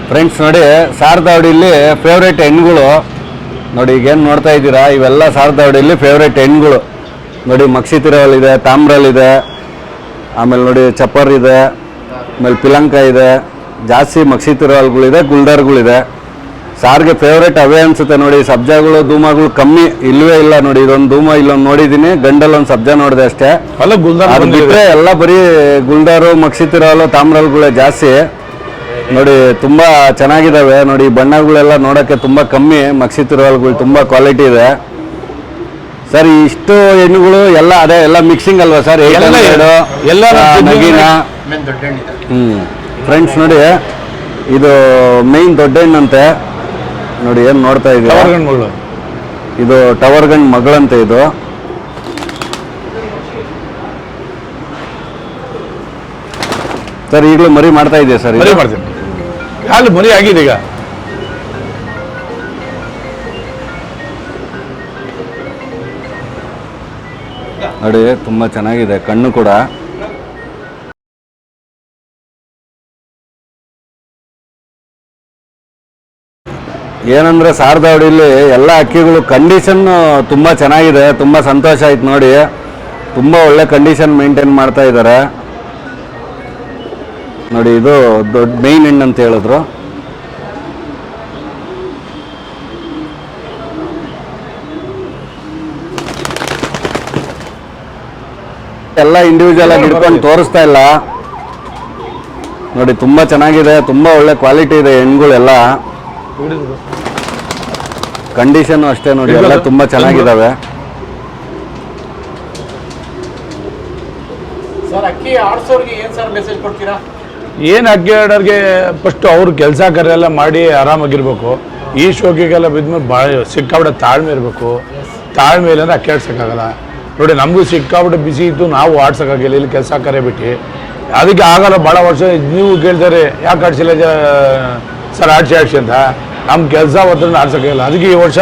Friends ನೋಡಿ ಸಾರದಾವಡಿಯಲ್ಲಿ favourite ಹೆಣ್ಗಳು ನೋಡಿ. ಈಗೇನು ನೋಡ್ತಾ ಇದ್ದೀರಾ ಇವೆಲ್ಲ ಸಾರದಾವಡಿಯಲ್ಲಿ ಫೇವ್ರೇಟ್ ಹೆಣ್ಗಳು ನೋಡಿ. ಮಕ್ಷಿ ತಿರವಲ್ ಇದೆ, ತಾಮ್ರಲ್ ಇದೆ, ಆಮೇಲೆ ನೋಡಿ ಚಪ್ಪರ್ ಇದೆ, ಆಮೇಲೆ ಪಿಲಂಕ ಇದೆ. ಜಾಸ್ತಿ ಮಕ್ಷಿ ತಿರವಲ್ಗಳಿದೆ, ಗುಲ್ಡರ್ಗಳಿದೆ. ಸಾರಿಗೆ ಫೇವ್ರೇಟ್ ಅವೇ ಅನಿಸುತ್ತೆ ನೋಡಿ. ಸಬ್ಜಾಗಳು ಧೂಮಗಳು ಕಮ್ಮಿ ಇಲ್ಲವೇ ಇಲ್ಲ ನೋಡಿ. ಇದೊಂದು ಧೂಮ ಇಲ್ಲೊಂದು ನೋಡಿದ್ದೀನಿ, ಗಂಡಲ್ಲೊಂದು ಸಬ್ಜಾ ನೋಡಿದೆ ಅಷ್ಟೇ. ಅದು ಬಿಟ್ಟರೆ ಎಲ್ಲ ಬರೀ ಗುಲ್ಡರು, ಮಕ್ಷಿ ತಿರವಲು, ತಾಮ್ರಲ್ಗಳೇ ಜಾಸ್ತಿ ನೋಡಿ. ತುಂಬ ಚೆನ್ನಾಗಿದ್ದಾವೆ ನೋಡಿ. ಬಣ್ಣಗಳೆಲ್ಲ ನೋಡೋಕ್ಕೆ ತುಂಬ ಕಮ್ಮಿ. ಮಕ್ಷಿ ತಿರುವಲ್ಗಳು ತುಂಬ ಕ್ವಾಲಿಟಿ ಇದೆ ಸರ್. ಇಷ್ಟು ಹೆಣ್ಣುಗಳು ಎಲ್ಲ ಅದೇ ಎಲ್ಲ ಮಿಕ್ಸಿಂಗ್ ಅಲ್ವಾ ಸರ್? ನಗಿನ ಫ್ರೆಂಡ್ಸ್ ನೋಡಿ, ಇದು ಮೈನ್ ದೊಡ್ಡ ಹೆಣ್ಣಂತೆ ನೋಡಿ. ಏನು ನೋಡ್ತಾ ಇದ್ದೀವಿ, ಇದು ಟವರ್ ಗಂಡ್ ಮಗಳಂತೆ ಇದು. ಸರ್ ಈಗಲೂ ಮರಿ ಮಾಡ್ತಾ ಇದೆಯಾ ಸರ್? ಮರಿ ಮಾಡ್ತೀನಿ, ಹಾಲು ಮರಿ ಆಗಿದೆ ಈಗ. ನೋಡಿ ತುಂಬ ಚೆನ್ನಾಗಿದೆ ಕಣ್ಣು ಕೂಡ. ಏನಂದ್ರೆ ಸಾರದಾವಡಿಯಲ್ಲಿ ಎಲ್ಲ ಅಕ್ಕಿಗಳು ಕಂಡೀಷನ್ ತುಂಬ ಚೆನ್ನಾಗಿದೆ. ತುಂಬ ಸಂತೋಷ ಆಯ್ತು ನೋಡಿ. ತುಂಬ ಒಳ್ಳೆ ಕಂಡೀಷನ್ ಮೇಂಟೈನ್ ಮಾಡ್ತಾ ಇದ್ದಾರೆ ನೋಡಿ. ಇದು ದೊಡ್ಡ ಮೇನ್ ಹೆಣ್ಣು ಅಂತ ಹೇಳಿದ್ರು. ಎಲ್ಲ ಇಂಡಿವಿಜುವಲ್ ಆಗಿ ಹಿಡ್ಕೊಂಡು ತೋರಿಸ್ತಾ ಇಲ್ಲ ನೋಡಿ. ತುಂಬ ಚೆನ್ನಾಗಿದೆ, ತುಂಬ ಒಳ್ಳೆ ಕ್ವಾಲಿಟಿ ಇದೆ ಹೆಣ್ಗಳೆಲ್ಲ. ಕಂಡೀಷನ್ ಅಷ್ಟೇ ನೋಡಿ, ಎಲ್ಲ ತುಂಬ ಚೆನ್ನಾಗಿದ್ದಾವೆ. ಏನು ಅಕ್ಕಿ ಆಡೋರಿಗೆ ಫಸ್ಟ್ ಅವ್ರು ಕೆಲಸ ಕಾರ್ಯ ಎಲ್ಲ ಮಾಡಿ ಆರಾಮಾಗಿರ್ಬೇಕು. ಈ ಶೋಕಿಗೆಲ್ಲ ಬಿದ್ಮೇಲೆ ಭಾಳ ಸಿಕ್ಕಾಬಿಟ್ಟೆ ತಾಳ್ಮೆ ಇರಬೇಕು. ತಾಳ್ಮೆ ಇಲ್ಲ ಅಂದ್ರೆ ಅಕ್ಕಿ ಆಡ್ಸೋಕ್ಕಾಗಲ್ಲ ನೋಡಿ. ನಮಗೂ ಸಿಕ್ಕಾಬಿಟ್ಟೆ ಬಿಸಿ ಇತ್ತು, ನಾವು ಆಡ್ಸೋಕ್ಕಾಗಿಲ್ಲ ಇಲ್ಲಿ ಕೆಲಸ ಕಾರ್ಯ ಬಿಟ್ಟು. ಅದಕ್ಕೆ ಆಗಲ್ಲ. ಭಾಳ ವರ್ಷ ನೀವು ಕೇಳ್ತಾರೆ ಯಾಕೆ ಆಡ್ಸಿಲ್ಲ ಸರ್ ಆಡ್ಸಿ ಅಂತ. ನಮ್ಮ ಕೆಲಸ ಒತ್ತಡ ಆಡ್ಸೋಕ್ಕಾಗಿಲ್ಲ. ಅದಕ್ಕೆ ಈ ವರ್ಷ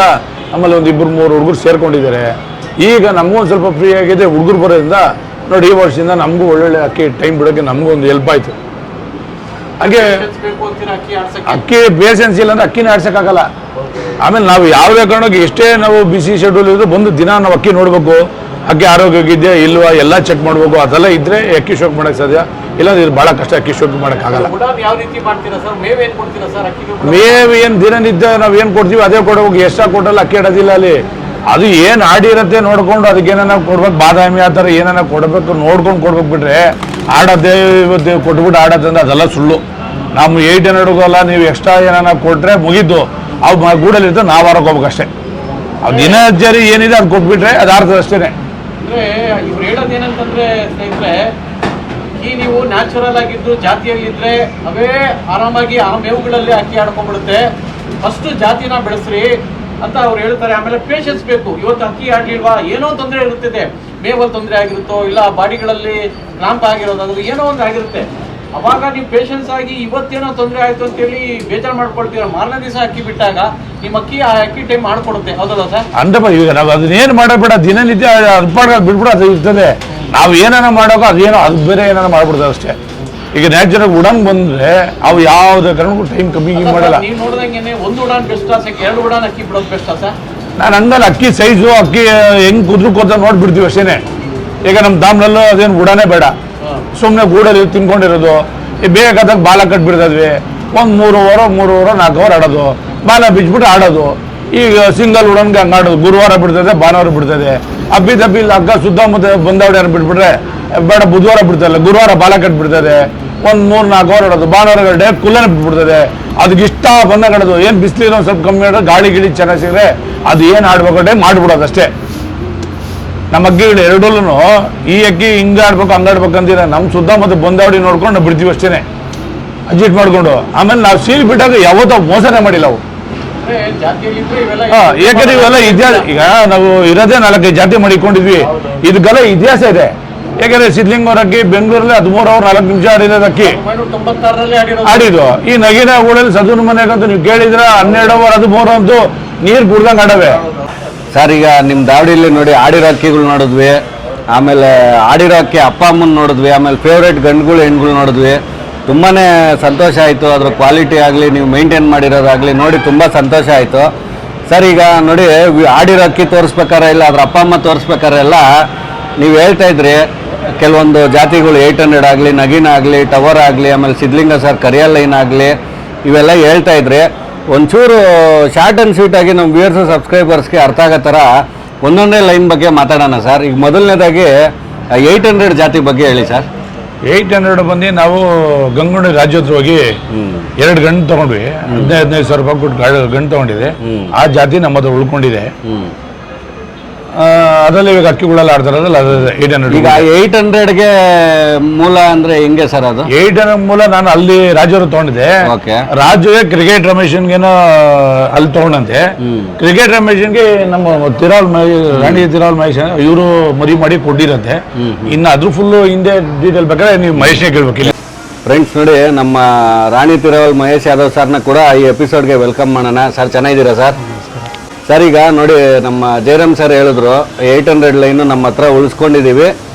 ಆಮೇಲೆ ಒಂದು 2-3 ಹುಡುಗರು ಸೇರ್ಕೊಂಡಿದ್ದಾರೆ. ಈಗ ನಮಗೂ ಒಂದು ಸ್ವಲ್ಪ ಫ್ರೀ ಆಗಿದೆ ಹುಡುಗರು ಬರೋದ್ರಿಂದ ನೋಡಿ. ಈ ವರ್ಷದಿಂದ ನಮಗೂ ಒಳ್ಳೊಳ್ಳೆ ಅಕ್ಕಿ ಟೈಮ್ ಬಿಡೋಕ್ಕೆ ನಮಗೂ ಒಂದು ಹೆಲ್ಪ್ ಆಯಿತು. ಹಾಗೆ ಅಕ್ಕಿ ಪೇಷನ್ಸ್ ಇಲ್ಲ ಅಂದ್ರೆ ಅಕ್ಕಿನೇ ಆಡ್ಸೋಕ್ಕಾಗಲ್ಲ. ಆಮೇಲೆ ನಾವು ಯಾವುದೇ ಕಾರಣಕ್ಕೆ ಎಷ್ಟೇ ನಾವು ಬಿಸಿ ಶೆಡ್ಯೂಲ್ ಇದ್ರೂ ಬಂದು ದಿನ ನಾವು ಅಕ್ಕಿ ನೋಡಬೇಕು. ಅಕ್ಕಿ ಆರೋಗ್ಯವಾಗಿದೆಯಾ ಇಲ್ವಾ ಎಲ್ಲ ಚೆಕ್ ಮಾಡಬೇಕು. ಅದೆಲ್ಲ ಇದ್ದರೆ ಅಕ್ಕಿ ಶೋಕ್ ಮಾಡೋಕ್ಕೆ ಸಾಧ್ಯ. ಇಲ್ಲಾಂದ್ರೆ ಇದು ಭಾಳ ಕಷ್ಟ, ಅಕ್ಕಿ ಶೋಕ್ ಮಾಡೋಕ್ಕಾಗಲ್ಲ. ಮೇವು ಏನು ದಿನನಿತ್ಯ ನಾವು ಏನು ಕೊಡ್ತೀವಿ ಅದೇ ಕೊಡಬೇಕು. ಎಷ್ಟಾಗಿ ಕೊಟ್ಟಲ್ಲ ಅಕ್ಕಿ ಆಡೋದಿಲ್ಲ ಅಲ್ಲಿ. ಅದು ಏನು ಆಡಿರತ್ತೆ ನೋಡ್ಕೊಂಡು ಅದಕ್ಕೆ ಏನಾರ ಕೊಡ್ಬೇಕು, ಬಾದಾಮಿ ಆ ಥರ ಏನಾರ ಕೊಡಬೇಕು ನೋಡ್ಕೊಂಡು ಕೊಡ್ಬೇಕು. ಬಿಟ್ರೆ ಆಡೋದೇ ಇವತ್ತು ಕೊಟ್ಬಿಟ್ಟು ಆಡೋದಂದ್ರೆ ಅದೆಲ್ಲ ಸುಳ್ಳು. ನಮ್ಮ 800 ಅಲ್ಲ, ನೀವು ಎಕ್ಸ್ಟ್ರಾ ಏನಾರ ಕೊಟ್ಟರೆ ಮುಗಿದ್ದು. ಅವು ಗೂಡಲ್ಲಿರ್ತದೆ, ನಾವು ಆರೋಗ್ಯ ಹೋಗ್ಬೇಕು ಅಷ್ಟೇ. ಅದು ದಿನಚರಿ ಏನಿದೆ ಅದು ಕೊಟ್ಬಿಟ್ರೆ ಅದು ಆಡ್ತದೆ ಅಷ್ಟೇ. ಇವ್ರು ಹೇಳೋದೇನಂತಂದ್ರೆ ಸ್ನೇಹಿತರೆ, ಈ ನೀವು ನ್ಯಾಚುರಲ್ ಆಗಿದ್ದು ಜಾತಿಯಲ್ಲಿದ್ರೆ ಅವೇ ಆರಾಮಾಗಿ ಆ ಮೇವುಗಳಲ್ಲಿ ಅಕ್ಕಿ ಆಡ್ಕೊಂಡ್ಬಿಡುತ್ತೆ. ಫಸ್ಟ್ ಜಾತಿನ ಬೆಳೆಸ್ರಿ ಅಂತ ಅವ್ರು ಹೇಳ್ತಾರೆ. ಆಮೇಲೆ ಪೇಷನ್ಸ್ ಬೇಕು. ಇವತ್ತು ಅಕ್ಕಿ ಆಡ್ಲಿಲ್ವಾ, ಏನೋ ತೊಂದರೆ ಇರುತ್ತದೆ. ಮೇವಲ್ಲಿ ತೊಂದರೆ ಆಗಿರುತ್ತೋ, ಇಲ್ಲ ಬಾಡಿಗಳಲ್ಲಿ ಕ್ಲಾಂಪ್ ಆಗಿರೋದಾದ್ರು ಏನೋ ಒಂದು ಆಗಿರುತ್ತೆ. ಅವಾಗ ನೀವು ಪೇಷನ್ಸ್ ಆಗಿ ಇವತ್ತೇನೋ ತೊಂದರೆ ಆಯ್ತು ಅಂತೇಳಿ ಬೇಜಾರು ಮಾಡ್ಕೊಳ್ತೀರ. ಮಾರನೇ ದಿವಸ ಅಕ್ಕಿ ಬಿಟ್ಟಾಗ ನಿಮ್ಮ ಅಕ್ಕಿ ಆ ಅಕ್ಕಿ ಟೈಮ್ ಮಾಡ್ಕೊಡುತ್ತೆ. ಹೌದಲ್ಲ ಸರ್? ಅಂದ್ರೆ ಈಗ ನಾವು ಅದನ್ನೇನು ಮಾಡಬೇಡ, ದಿನನಿತ್ಯ ಬಿಟ್ಬಿಡ ಅದು ಇರ್ತದೆ. ನಾವು ಏನಾರ ಮಾಡೋಕೆ ಅದೇನೋ ಅದು ಬೇರೆ ಏನಾರ ಮಾಡ್ಬಿಡ್ತಾರೆ ಅಷ್ಟೇ. ಈಗ ನ್ಯಾಚುರಲ್ ಉಡಾನ್ ಬಂದ್ರೆ ಅವು ಯಾವುದೇ ಕಾರಣಕ್ಕೂ ಟೈಮ್ ಕಮ್ಮಿ ಮಾಡಲ್ಲ. ನೀವು ನೋಡಿದಂಗೆ ಒಂದು ಉಡಾನ್ ಬೆಸ್ಟಾ ಸರ್, 2 ಉಡಾನ್ ಅಕ್ಕಿ ಬಿಡೋದು ಬೆಸ್ಟಾ ಸರ್? ನಾನು ಹಂಗಲ್ಲ. ಅಕ್ಕಿ ಸೈಜು ಅಕ್ಕಿ ಹೆಂಗ್ ಕುದ್ರು ನೋಡ್ಬಿಡ್ತೀವಿ ಅಷ್ಟೇನೆ. ಈಗ ನಮ್ಮ ದಾಮ್ನಲ್ಲೂ ಅದೇನು ಉಡಾನೇ ಬೇಡ, ಸುಮ್ಮನೆ ಗೂಡಲ್ಲಿ ತಿನ್ಕೊಂಡಿರೋದು. ಬೇಕಾದಾಗ ಬಾಲ ಕಟ್ಬಿಡ್ತದ್ವಿ. ಒಂದು 3 ಓವರ್ 4 ಓವರ್ ಆಡೋದು, ಬಾಲ ಬಿಚ್ಬಿಟ್ಟು ಆಡೋದು. ಈಗ ಸಿಂಗಲ್ ಉಡನ್ಗೆ ಹಂಗೆ ಆಡೋದು. ಗುರುವಾರ ಬಿಡ್ತದೆ, ಭಾನುವಾರ ಬಿಡ್ತದೆ. ಅಬ್ಬಿ ಅಕ್ಕ ಸುತ್ತಮುತ್ತ ಬಂದವಡೆ ಬಿಟ್ಬಿಟ್ರೆ ಬೇಡ, ಬುಧವಾರ ಬಿಡ್ತಲ್ಲ, ಗುರುವಾರ ಬಾಲ ಕಟ್ಬಿಡ್ತದೆ. ಒಂದು 3-4 ಓವರ್ ಆಡೋದು. ಭಾನುವಾರ ಡೇ ಕುಲ್ಲನೆ ಬಿಟ್ಬಿಡ್ತದೆ. ಅದಕ್ಕೆ ಇಷ್ಟ ಬಂದಾಗ ಆಡೋದು. ಏನು ಬಿಸಿಲಿರೋ ಸ್ವಲ್ಪ ಕಮ್ಮಿ ಆಡೋದು, ಗಾಳಿ ಗಿಳಿ ಚೆನ್ನಾಗಿ ಸಿಗರೆ ಅದು ಏನು ಆಡ್ಬೇಕು ಡೇ ಮಾಡಿಬಿಡೋದು ಅಷ್ಟೇ. ನಮ್ಮ ಅಕ್ಕಿಗಳು ಎರಡಲ್ಲೂ ಈ ಅಕ್ಕಿ ಹಿಂಗೆ ಆಡ್ಬೇಕು ಹಂಗೆ ಆಡ್ಬೇಕು ಅಂತೀರ. ನಮ್ಮ ಸುತ್ತಮುತ್ತ ಬಂದವಡಿ ನೋಡ್ಕೊಂಡು ನಾವು ಬಿಡ್ತೀವಿ ಅಷ್ಟೇ, ಅಡ್ಜಸ್ಟ್ ಮಾಡಿಕೊಂಡು. ಆಮೇಲೆ ನಾವು ಸೀಲ್ ಬಿಟ್ಟಾಗ ಯಾವತ್ತೂ ಮೋಸನೇ ಮಾಡಿಲ್ಲ ಅವು. ಯಾಕಂದ್ರೆ ಇವೆಲ್ಲ ಇತಿಹಾಸ. ಈಗ ನಾವು ಇರೋದೇ 4-5 ಜಾತಿ ಮಾಡಿಕೊಂಡಿದ್ವಿ. ಇದಕ್ಕೆಲ್ಲ ಇತಿಹಾಸ ಇದೆ. ಯಾಕಂದ್ರೆ ಸಿದ್ಲಿಂಗವ್ರ ಅಕ್ಕಿ ಬೆಂಗಳೂರಲ್ಲಿ 13 ಅವರ್ 4 ನಿಮಿಷ ಆಡಿರೋದು ಅಕ್ಕಿ ಆಡಿದ್ದು. ಈ ನಗಿನ ಊರಲ್ಲಿ ಸದೂನ್ ಮನೆಗಂತೂ ನೀವು ಕೇಳಿದ್ರ 12 ಅವರ್ 13 ಅಂತೂ ನೀರು ಕುಡ್ದಂಗೆ ಆಡವೆ ಸರ್. ಈಗ ನಿಮ್ಮ ದಾವಡಿಯಲ್ಲಿ ನೋಡಿ ಆಡಿರೋ ಅಕ್ಕಿಗಳು ನೋಡಿದ್ವಿ, ಆಮೇಲೆ ಆಡಿರೋ ಅಕ್ಕಿ ಅಪ್ಪ ಅಮ್ಮನ ನೋಡಿದ್ವಿ, ಆಮೇಲೆ ಫೇವ್ರೇಟ್ ಗಂಡುಗಳು ಹೆಣ್ಗಳು ನೋಡಿದ್ವಿ. ತುಂಬಾ ಸಂತೋಷ ಆಯಿತು. ಅದ್ರ ಕ್ವಾಲಿಟಿ ಆಗಲಿ ನೀವು ಮೇಂಟೈನ್ ಮಾಡಿರೋದಾಗಲಿ ನೋಡಿ ತುಂಬ ಸಂತೋಷ ಆಯಿತು. ಸರ್ ಈಗ ನೋಡಿ ಆಡಿರೋ ಅಕ್ಕಿ ತೋರಿಸ್ಬೇಕಾರೆ ಇಲ್ಲ ಅದ್ರ ಅಪ್ಪ ಅಮ್ಮ ತೋರಿಸ್ಬೇಕಾರೆ ಎಲ್ಲ ನೀವು ಹೇಳ್ತಾ ಇದ್ರಿ ಕೆಲವೊಂದು ಜಾತಿಗಳು 800 ಆಗಲಿ, ನಗಿನ ಆಗಲಿ, ಟವರ್ ಆಗಲಿ, ಆಮೇಲೆ ಸಿದ್ಲಿಂಗ ಸರ್ ಕರಿಯಲ್ ಲೈನ್ ಆಗಲಿ, ಇವೆಲ್ಲ ಹೇಳ್ತಾ ಇದ್ರಿ. ಒಂಚೂರು ಶಾರ್ಟ್ ಆ್ಯಂಡ್ ಸ್ವೀಟ್ ಆಗಿ ನಮ್ಮ ವ್ಯೂಯರ್ಸು ಸಬ್ಸ್ಕ್ರೈಬರ್ಸ್ಗೆ ಅರ್ಥ ಆಗೋ ಥರ ಒಂದೊಂದೇ ಲೈನ್ ಬಗ್ಗೆ ಮಾತಾಡೋಣ ಸರ್. ಈಗ ಮೊದಲನೇದಾಗಿ 800 ಜಾತಿ ಬಗ್ಗೆ ಹೇಳಿ ಸರ್. 800 ಬಂದು ನಾವು ಗಂಗುಂಡಿ ರಾಜ್ಯೋತ್ಸವ ಹೋಗಿ 2 ಗಂಟು ತಗೊಂಡ್ವಿ. 15,000 ರೂಪಾಯಿ ಕೊಟ್ಟು ಗಂಟು ತಗೊಂಡಿದೆ. ಆ ಜಾತಿ ನಮ್ಮ ಹತ್ರ ಉಳ್ಕೊಂಡಿದೆ. ಅದರಲ್ಲಿ ಇವಾಗ ಅಕ್ಕಿಗಳೆಲ್ಲ ಆಡ್ತಾರಲ್ಲ ಅದು 800. ಈಗ 800ಗೆ ಮೂಲ ಅಂದ್ರೆ ಹೆಂಗೆ ಸರ್ ಅದು? 800 ಮೂಲ ನಾನು ಅಲ್ಲಿ ರಾಜರು ತಗೊಂಡಿದ್ದೆ. ರಾಜುಗೆ ಕ್ರಿಕೆಟ್ ರಮೇಶನ್ಗೇನೋ ಅಲ್ಲಿ ತಗೊಂಡಂತೆ. ಕ್ರಿಕೆಟ್ ರಮೇಶನ್ಗೆ ನಮ್ಮ ರಾಣಿ ತಿರಾವಲ್ ಮಹೇಶ್ ಇವರು ಮರಿ ಮಾಡಿ ಕೊಟ್ಟಿರಂತೆ. ಇನ್ನು ಅದ್ರ ಫುಲ್ಲು ಹಿಂದೆ ಡೀಟೇಲ್ ಬೇಕಾದ್ರೆ ನೀವು ಮಹೇಶ್ನೇ ಕೇಳ್ಬೇಕಿಲ್ಲ. ಫ್ರೆಂಡ್ಸ್ ನೋಡಿ, ನಮ್ಮ ರಾಣಿ ತಿರಾವಲ್ ಮಹೇಶ್ ಯಾದವ್ ಸರ್ನ ಕೂಡ ಈ ಎಪಿಸೋಡ್ಗೆ ವೆಲ್ಕಮ್ ಮಾಡೋಣ. ಸರ್ ಚೆನ್ನಾಗಿದ್ದೀರಾ ಸರ್? ಸರ್ ಈಗ ನೋಡಿ ನಮ್ಮ ಜಯರಾಮ್ ಸರ್ ಹೇಳಿದ್ರು 800 ಲೈನು ನಮ್ಮ ಹತ್ರ ಉಳಿಸ್ಕೊಂಡಿದ್ದೀವಿ,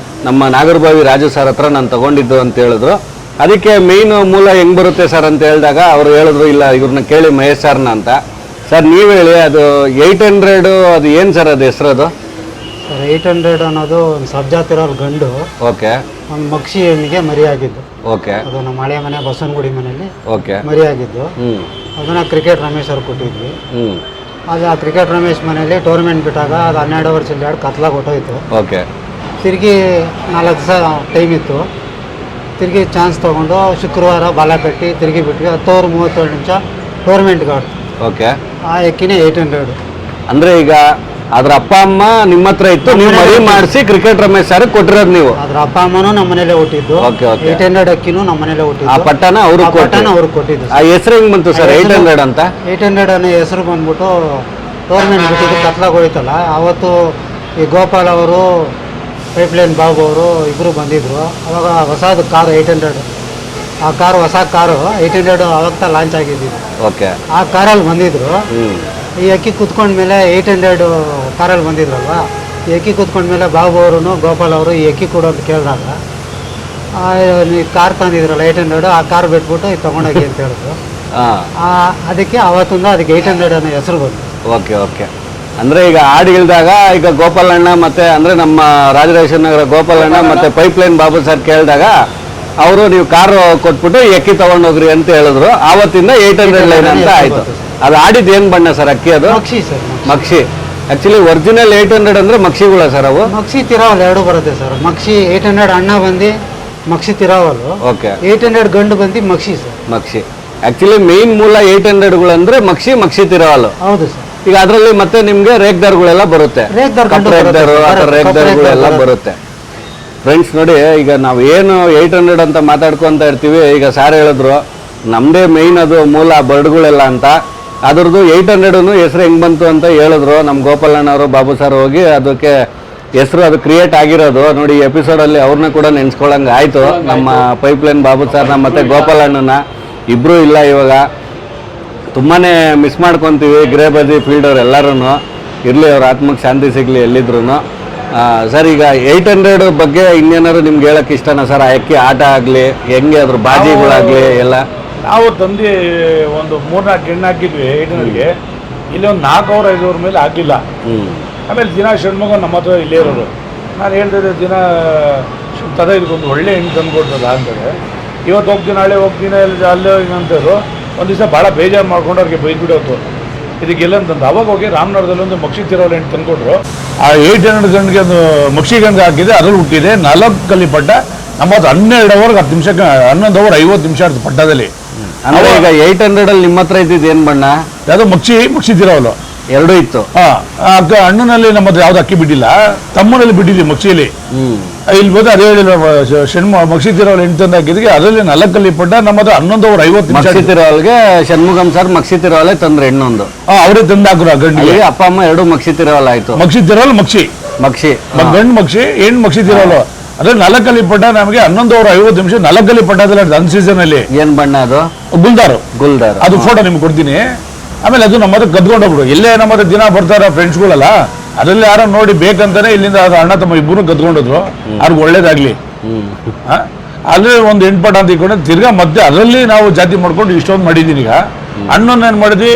ನಮ್ಮ ನಾಗರಬಾವಿ ರಾಜು ಸರ್ ಹತ್ರ ನಾನು ತಗೊಂಡಿದ್ದು ಅಂತ ಹೇಳಿದ್ರು. ಅದಕ್ಕೆ ಮೇಯ್ನು ಮೂಲ ಹೆಂಗೆ ಬರುತ್ತೆ ಸರ್ ಅಂತ ಹೇಳಿದಾಗ ಅವರು ಹೇಳಿದ್ರು ಇಲ್ಲ ಇವ್ರನ್ನ ಕೇಳಿ ಮಹೇಶ್ ಸರ್ನ ಅಂತ. ಸರ್ ನೀವು ಹೇಳಿ ಅದು 800 ಅದು ಏನು ಸರ್ ಅದು ಹೆಸರದು? ಸರ್ 800 ಅನ್ನೋದು ಒಂದು ಸಬ್ಜಾತಿರೋ ಗಂಡು. ಓಕೆ. ಒಂದು ಮಕ್ಷಿ ಹೆಣ್ಣಿಗೆ ಮರಿಯಾಗಿದ್ದು. ಓಕೆ. ಅದು ನಮ್ಮ ಹಳೆ ಮನೆ ಬಸವನಗುಡಿ ಮನೆಯಲ್ಲಿ ಓಕೆ ಮರಿಯಾಗಿದ್ದು. ಅದನ್ನು ಕ್ರಿಕೆಟ್ ರಮೇಶ್ ಅವ್ರು ಕೊಟ್ಟಿದ್ವಿ. ಅದು ಆ ಕ್ರಿಕೆಟ್ ರಮೇಶ್ ಮನೆಯಲ್ಲಿ ಟೂರ್ನಮೆಂಟ್ ಬಿಟ್ಟಾಗ ಅದು 12 ಓವರ್ಸಲ್ಲಿ ಕತ್ಲಾಗ ಹೊಟ್ಟೋಯ್ತು. ಓಕೆ. ತಿರುಗಿ 4 ದಿವಸ ಟೈಮ್ ಇತ್ತು. ತಿರುಗಿ ಚಾನ್ಸ್ ತೊಗೊಂಡು ಶುಕ್ರವಾರ ಬಾಲ ಕಟ್ಟಿ ತಿರುಗಿ ಬಿಟ್ವಿ. 10 ಓವರ್ 37 ನಿಮಿಷ ಟೂರ್ನಮೆಂಟ್ಗೆ ಆಡ್ತು. ಓಕೆ. ಆ ಎಕ್ಕಿನೇ 800. ಅಂದರೆ ಈಗ ಅದ್ರ ಅಪ್ಪ ಅಮ್ಮ ನಿಮ್ಮ ಹತ್ರ ಇತ್ತು, ನೀವು ಮರಿ ಮಾಡಿಸಿ ಕ್ರಿಕೆಟ್ ರಮೇಶ್ ಸರ್ ಕೊಟ್ಟಿರೋದು ನೀವು? ಅದ್ರ ಅಪ್ಪ ಅಮ್ಮನೂ ನಮ್ಮ ಮನೇಲೆ ಹುಟ್ಟಿದ್ದು. 800 ಅಕ್ಕಿನೂ ನಮ್ಮ ಮನೇಲೆ ಹುಟ್ಟಿದ್ದು. ಆ ಪಟ್ಟನ ಅವ್ರಿಗೆ ಕೊಟ್ಟಿದ್ದು. ಆ ಹೆಸರು ಹೆಂಗ್ ಬಂತು ಸರ್ 800 ಅಂತ? 800 ಅನ್ನೋ ಹೆಸರು ಬಂದ್ಬಿಟ್ಟು ಟೂರ್ನಮೆಂಟ್ ಬಿಟ್ಟಿದ್ದು ಕತ್ಲಾಗ ಹೋಯ್ತಲ್ಲ ಅವತ್ತು ಈ ಗೋಪಾಲ್ ಅವರು ಪೈಪ್ಲೈನ್ ಬಾಬು ಅವರು ಇಬ್ಬರು ಬಂದಿದ್ರು. ಅವಾಗ ಹೊಸದು ಕಾರು 800, ಆ ಕಾರು ಹೊಸ ಕಾರು 800 ಅವಾಗ ಲಾಂಚ್ ಆಗಿದ್ದಿದ್ದು. ಓಕೆ. ಆ ಕಾರಲ್ಲಿ ಬಂದಿದ್ರು. ಈ ಅಕ್ಕಿ ಕುತ್ಕೊಂಡ್ಮೇಲೆ 800 ಕಾರಲ್ಲಿ ಬಂದಿದ್ರಲ್ವ, ಈ ಅಕ್ಕಿ ಕುತ್ಕೊಂಡ್ಮೇಲೆ ಬಾಬು ಅವರು ಗೋಪಾಲ್ ಅವರು ಈ ಅಕ್ಕಿ ಕೊಡು ಅಂತ ಕೇಳಿದಾಗ ನೀವು ಕಾರ್ ತಂದಿದ್ರಲ್ಲ 800, ಆ ಕಾರ್ ಬಿಟ್ಬಿಟ್ಟು ಇದು ತೊಗೊಂಡೋಗಿ ಅಂತ ಹೇಳಿದ್ರು. ಅದಕ್ಕೆ ಅವತ್ತಿಂದ ಅದಕ್ಕೆ 800 ಅನ್ನೋ ಹೆಸರು ಬಂತು. Okay okay. ಅಂದರೆ ಈಗ ಹಾಡಿಗಿಲ್ದಾಗ ಈಗ ಗೋಪಾಲಣ್ಣ ಮತ್ತೆ ಅಂದರೆ ನಮ್ಮ ರಾಜರಾಜೇಶ್ವರ ನಗರ ಗೋಪಾಲಣ್ಣ ಮತ್ತೆ ಪೈಪ್ಲೈನ್ ಬಾಬು ಸರ್ ಕೇಳಿದಾಗ ಅವರು ನೀವು ಕಾರು ಕೊಟ್ಬಿಟ್ಟು ಎಕ್ಕಿ ತಗೊಂಡೋಗ್ರಿ ಅಂತ ಹೇಳಿದ್ರು. ಆವತ್ತಿಂದ 800 ಲೈನ್ ಅಂತ ಆಯಿತು. ಅದು ಆಡಿದ್ದು ಏನು ಬಣ್ಣ ಸರ್ ಅಕ್ಕಿ? ಅದು ಮಕ್ಷಿ ಸರ್. ಮಕ್ಷಿ. ಆ್ಯಕ್ಚುಲಿ ಒರಿಜಿನಲ್ 800 ಅಂದರೆ ಮಕ್ಷಿಗಳ ಸರ್ ಅವು? ಮಕ್ಷಿ ತಿರಾವಲ್ ಎರಡು ಬರುತ್ತೆ ಸರ್. ಮಕ್ಷಿ 800 ಅಣ್ಣ ಬಂದು ಮಕ್ಷಿ ತಿರಾವಲ್. ಓಕೆ. 800 ಗಂಡು ಬಂದು ಮಕ್ಷಿ ಸರ್. ಮಕ್ಷಿ. ಆ್ಯಕ್ಚುಲಿ ಮೇನ್ ಮೂಲ 800ಗಳು ಅಂದರೆ ಮಕ್ಷಿ ತಿರಾವಲ್. ಹೌದು ಸರ್. ಈಗ ಅದರಲ್ಲಿ ಮತ್ತೆ ನಿಮಗೆ ರೇಗ್ದಾರ್ಗಳೆಲ್ಲ ಬರುತ್ತೆ, ರೇಗ್ದಾರ್ಗಳೆಲ್ಲ ಬರುತ್ತೆ. ಫ್ರೆಂಡ್ಸ್ ನೋಡಿ, ಈಗ ನಾವು ಏನು 800 ಅಂತ ಮಾತಾಡ್ಕೊತ ಇರ್ತೀವಿ. ಈಗ ಸಾರ್ ಹೇಳಿದ್ರು ನಮ್ಮದೇ ಮೇಯ್ನ್ ಅದು ಮೂಲ ಬರ್ಡ್ಗಳೆಲ್ಲ ಅಂತ. ಅದ್ರದ್ದು 800 ಹೆಸರು ಹೆಂಗೆ ಬಂತು ಅಂತ ಹೇಳಿದ್ರು ನಮ್ಮ ಗೋಪಾಲಣ್ಣವರು ಬಾಬು ಸರ್ ಹೋಗಿ ಅದಕ್ಕೆ ಹೆಸರು ಅದು ಕ್ರಿಯೇಟ್ ಆಗಿರೋದು ನೋಡಿ. ಈ ಎಪಿಸೋಡಲ್ಲಿ ಅವ್ರನ್ನ ಕೂಡ ನೆನೆಸ್ಕೊಳ್ಳಂಗೆ ಆಯಿತು. ನಮ್ಮ ಪೈಪ್ಲೈನ್ ಬಾಬು ಸರ್ನ ಮತ್ತು ಗೋಪಾಲಣ್ಣನ ಇಬ್ಬರೂ ಇಲ್ಲ ಇವಾಗ. ತುಂಬಾ ಮಿಸ್ ಮಾಡ್ಕೊತೀವಿ ಗಿರೇಬಾಜಿ ಫೀಲ್ಡವ್ರು ಎಲ್ಲರೂ. ಇರಲಿ, ಅವ್ರ ಆತ್ಮಕ್ಕೆ ಶಾಂತಿ ಸಿಗಲಿ ಎಲ್ಲಿದ್ರು. ಸರ್ ಈಗ 800 ಬಗ್ಗೆ ಇನ್ನೇನಾದ್ರು ನಿಮ್ಗೆ ಹೇಳೋಕ್ಕೆ ಇಷ್ಟನಾ ಸರ್? ಆ ಅಕ್ಕಿ ಆಟ ಆಗಲಿ ಹೆಂಗೆ ಅದ್ರ ಬಾಜಿಗಳಾಗಲಿ ಎಲ್ಲ? ನಾವು ತಂದು ಒಂದು 3-4 ಹೆಣ್ಣು ಹಾಕಿದ್ವಿ 800ಗೆ. ಇಲ್ಲಿ ಒಂದು 400-500 ಮೇಲೆ ಹಾಕಿಲ್ಲ. ಆಮೇಲೆ ದಿನ ಷಣ್ಮುಗ ನಮ್ಮ ಹತ್ರ ಇಲ್ಲೇ ಇರೋರು. ನಾನು ಹೇಳ್ತಿದ್ದೆ ದಿನ ತದ ಇದಕ್ಕೊಂದು ಒಳ್ಳೆ ಹೆಣ್ಣು ತಂದು ಕೊಡ್ತದ ಅಂತಂದರೆ, ಇವತ್ತು ಹೋಗ್ತೀನಿ ನಾಳೆ ಹೋಗ್ತೀನಿ ಅಲ್ಲೇ ಅಂತಂದರು. ಒಂದು ದಿವಸ ಭಾಳ ಬೇಜಾರು ಮಾಡ್ಕೊಂಡು ಅವ್ರಿಗೆ ಬೈದ್ಬಿಡೋದು ಇದಕ್ಕೆಲ್ಲ ಅಂತಂದು. ಅವಾಗ ಹೋಗಿ ರಾಮನಗರದಲ್ಲಿ ಒಂದು ಮಕ್ಷಿ ತಿರೋಲ್ ಹೆಣ್ಣು ತಂದುಕೊಟ್ರು. ಆ 800 ಗಂಟೆಗೆ ಒಂದು ಮಕ್ಷಿ ಗಂಗೆ ಹಾಕಿದೆ, ಅದ್ರಲ್ಲಿ ಹುಟ್ಟಿದೆ 4 ಕಲ್ಲಿ ಪಟ್ಟ. ನಮ್ಮ ಹತ್ರ 12 ಅವರ್ಗೆ 10 ನಿಮಿಷಕ್ಕೆ 11 ಅವರ್ 50 ನಿಮಿಷ ಆಡ್ತು ಪಟ್ಟದಲ್ಲಿ. ಅಂದರೆ ಈಗ 800 ನಿಮ್ಮ ಹತ್ರ ಇದ್ದಿದ್ದು ಏನು ಬಣ್ಣ? ಅದು ಮಕ್ಷಿ ತಿರೋಲು ಎರಡೂ ಇತ್ತು. ಅಕ್ಕ ಅಣ್ಣನಲ್ಲಿ ನಮ್ಮ ಹತ್ರ ಯಾವ್ದು ಅಕ್ಕಿ ಬಿಟ್ಟಿಲ್ಲ, ತಮ್ಮನಲ್ಲಿ ಬಿಟ್ಟಿದ್ವಿ ಮಕ್ಷಿಯಲ್ಲಿ. ಇಲ್ಲಿ ಬಂದು ಅದೇ ಹೇಳಿಲ್ಲ ಮಕ್ಷಿ ತಿರೋಲ್ ಹೆಣ್ಣು ತಂದು ಹಾಕಿದ್ವಿ. ಅದರಲ್ಲಿ 4 ಕಲ್ಲಿ ಪಟ್ಟ. ನಮ್ಮ ಹತ್ರ 11 ಅವರ್ 50 ನಿಮಿಷ. ಮಕ್ಷಿ ತಿರೋಲ್ಗೆ ಷಣ್ಮುಗಂ ಸರ್ ಮಕ್ಷಿ ತಿರೋಲೆ ತಂದ್ರೆ ಹೆಣ್ಣೊಂದು ಅವರೇ ತಂದು ಹಾಕ್ರು. ಗಂಡಿಗೆ ಅಪ್ಪ ಅಮ್ಮ ಎರಡು ಮಕ್ಷಿ ತಿರೋಲ್ ಆಯ್ತು. ಮಕ್ಷಿ ತಿರೋಲ್ ಮಕ್ಷಿ ಗಂಡು ಮಕ್ಷಿ ಹೆಣ್ಣು ಮಕ್ಷಿ ತಿರೋಲು. ಅದ್ರಲ್ಲಿ 4 ಕಲ್ಲಿ ಪಟ್ಟ. ನಮಗೆ 11 ಅವರ್ 50 ನಿಮಿಷ 4 ಕಲ್ಲಿ ಪಟ್ಟದಲ್ಲಿ ಅನ್ ಸೀಸನ್ ಅಲ್ಲಿ. ಏನ್ ಬಣ್ಣ ಅದು? ಗುಲ್ದಾರ್. ಅದು ಫೋಟೋ ನಿಮ್ಗೆ ಕೊಡ್ತೀನಿ. ಆಮೇಲೆ ಅದು ನಮ್ಮ ಹತ್ರ ಕದ್ಕೊಂಡು ಹೋಗ್ಬಿಡು. ಎಲ್ಲೇ ನಮ್ಮ ಹತ್ರ ದಿನ ಬರ್ತಾರ ಫ್ರೆಂಡ್ಸ್ಗಳೆಲ್ಲ, ಅದರಲ್ಲಿ ಯಾರೋ ನೋಡಿ ಬೇಕಂತಾನೆ ಇಲ್ಲಿಂದ ಅಣ್ಣ ತಮ್ಮ ಇಬ್ಬರು ಕದ್ಕೊಂಡೋದ್ರು. ಅವ್ರಿಗೆ ಒಳ್ಳೇದಾಗ್ಲಿ. ಅಲ್ಲಿ ಒಂದು ಎಂಟ್ಪಟ ಅಂತ ಇಟ್ಕೊಂಡು ತಿರ್ಗಾ ಮತ್ತೆ ಅದರಲ್ಲಿ ನಾವು ಜಾತಿ ಮಾಡ್ಕೊಂಡು ಇಷ್ಟೊಂದು ಮಾಡಿದ್ದೀನಿ. ಈಗ ಅಣ್ಣನ ಏನು ಮಾಡಿದ್ವಿ,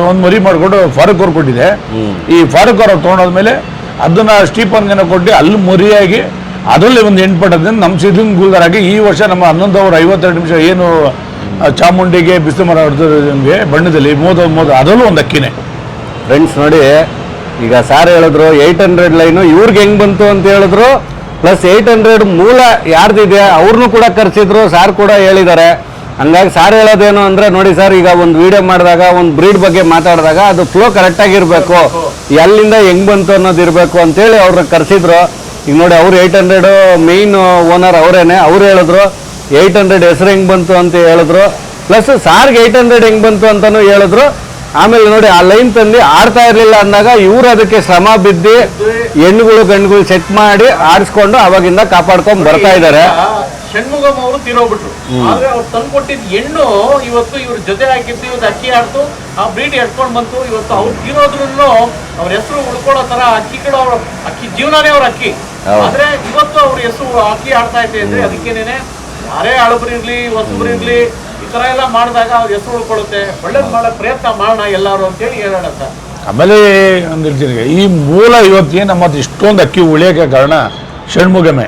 ಒಂದು ಮರಿ ಮಾಡಿಕೊಂಡು ಫಾರೂಕ್ ಅವ್ರು ಕೊಟ್ಟಿದೆ. ಈ ಫಾರೂಕ್ ಅವ್ರು ತೊಗೊಂಡೋದ್ಮೇಲೆ ಅದನ್ನ ಸ್ಟೀಫನ್ಗೆ ಕೊಟ್ಟು ಅಲ್ಲಿ ಮರಿಯಾಗಿ ಅದರಲ್ಲಿ ಒಂದು ಎಂಟ್ಪಟದಿಂದ ನಮ್ಮ ಸಿದ್ಲಿಂಗ್ ಗುಲ್ದಾರಾಗಿ ಈ ವರ್ಷ ನಮ್ಮ 11:52 ನಿಮಿಷ ಏನು ಚಾಮುಂಡಿಗೆ ಬಿಸಿಲು ಮರ ಹೊಡೆದಕ್ಕೆ ಬಣ್ಣದಲ್ಲಿ ಮೋದ ಅದರಲ್ಲೂ ಒಂದು ಅಕ್ಕಿನೇ. ಫ್ರೆಂಡ್ಸ್ ನೋಡಿ, ಈಗ ಸಾರ್ ಹೇಳಿದ್ರು 800 ಲೈನು ಇವ್ರಿಗೆ ಹೆಂಗ್ ಬಂತು ಅಂತ ಹೇಳಿದ್ರು, ಪ್ಲಸ್ 800 ಮೂಲ ಯಾರ್ದಿದೆ ಅವ್ರನ್ನೂ ಕೂಡ ಕರೆಸಿದ್ರು, ಸಾರ್ ಕೂಡ ಹೇಳಿದ್ದಾರೆ. ಹಂಗಾಗಿ ಸಾರ್ ಹೇಳೋದೇನು ಅಂದ್ರೆ, ನೋಡಿ ಸರ್, ಈಗ ಒಂದು ವಿಡಿಯೋ ಮಾಡಿದಾಗ ಒಂದು ಬ್ರೀಡ್ ಬಗ್ಗೆ ಮಾತಾಡಿದಾಗ ಅದು ಫ್ಲೋ ಕರೆಕ್ಟಾಗಿರ್ಬೇಕು, ಎಲ್ಲಿಂದ ಹೆಂಗ್ ಬಂತು ಅನ್ನೋದು ಇರಬೇಕು ಅಂತೇಳಿ ಅವ್ರನ್ನ ಕರೆಸಿದ್ರು. ಈಗ ನೋಡಿ, ಅವ್ರು 800 ಮೇಯ್ನ್ ಓನರ್ ಅವರೇನೆ, ಅವ್ರು ಹೇಳಿದ್ರು 800 ಹೆಸರು ಹೆಂಗ್ ಬಂತು ಅಂತ ಹೇಳಿದ್ರು, ಪ್ಲಸ್ ಸಾರ್ಗೆ 800 ಹೆಂಗ್ ಬಂತು ಅಂತಾನು ಹೇಳಿದ್ರು. ಆಮೇಲೆ ನೋಡಿ, ಆ ಲೈನ್ ತಂದು ಆಡ್ತಾ ಇರ್ಲಿಲ್ಲ ಅಂದಾಗ ಇವ್ರು ಅದಕ್ಕೆ ಶ್ರಮ ಬಿದ್ದು ಹೆಣ್ಣುಗಳು ಗಂಡುಗಳು ಸೆಟ್ ಮಾಡಿ ಆಡಿಸ್ಕೊಂಡು ಅವಾಗಿಂದ ಕಾಪಾಡ್ಕೊಂಡ್ ಬರ್ತಾ ಇದ್ದಾರೆ. ಷಣ್ಮುಗಮ್ ಅವರು ತೀರೋಗ್ಬಿಟ್ರು, ಆದ್ರೆ ಅವ್ರು ತಂದ್ಕೊಟ್ಟಿದ್ ಹೆಣ್ಣು ಇವತ್ತು ಇವ್ರ ಜೊತೆ ಹಾಕಿದ್ದು, ಇವತ್ತು ಅಕ್ಕಿ ಆಡ್ತು, ಆ ಬ್ರೀಡ್ ಎಡ್ಕೊಂಡ್ ಬಂತು. ಇವತ್ತು ಅವ್ರು ತೀರೋದ್ರೂ ಅವ್ರ ಹೆಸರು ಉಳ್ಕೊಳ್ಳೋ ತರ ಅಕ್ಕಿಗಳು, ಅವ್ರ ಅಕ್ಕಿ ಜೀವನನೇ ಅವ್ರ ಅಕ್ಕಿ. ಆದ್ರೆ ಇವತ್ತು ಅವ್ರ ಹೆಸರು ಅಕ್ಕಿ ಆಡ್ತಾ ಇದೆ ಅಂದ್ರೆ ಅದಕ್ಕೇನೆ ಯಾರೇ ಅಳಬರಿರ್ಲಿ ಹೊಸಬರಿರ್ಲಿ ಈ ತರ ಎಲ್ಲ ಮಾಡಿದಾಗ ಅವ್ರ ಹೆಸರು ಉಳ್ಕೊಳ್ಳುತ್ತೆ. ಒಳ್ಳೇದ್ ಮಾಡಕ್ ಪ್ರಯತ್ನ ಮಾಡೋಣ ಎಲ್ಲಾರು ಅಂತೇಳಿ ಹೇಳೋಣ ಸರ್. ಆಮೇಲೆ ಒಂದು ಹೇಳ್ತೀನಿ, ಈ ಮೂಲ ಇವತ್ತಿಗೆ ನಮ್ಮ ಇಷ್ಟೊಂದು ಅಕ್ಕಿ ಉಳಿಯೋಕೆ ಕಾರಣ ಷಣ್ಮುಗಮೇ.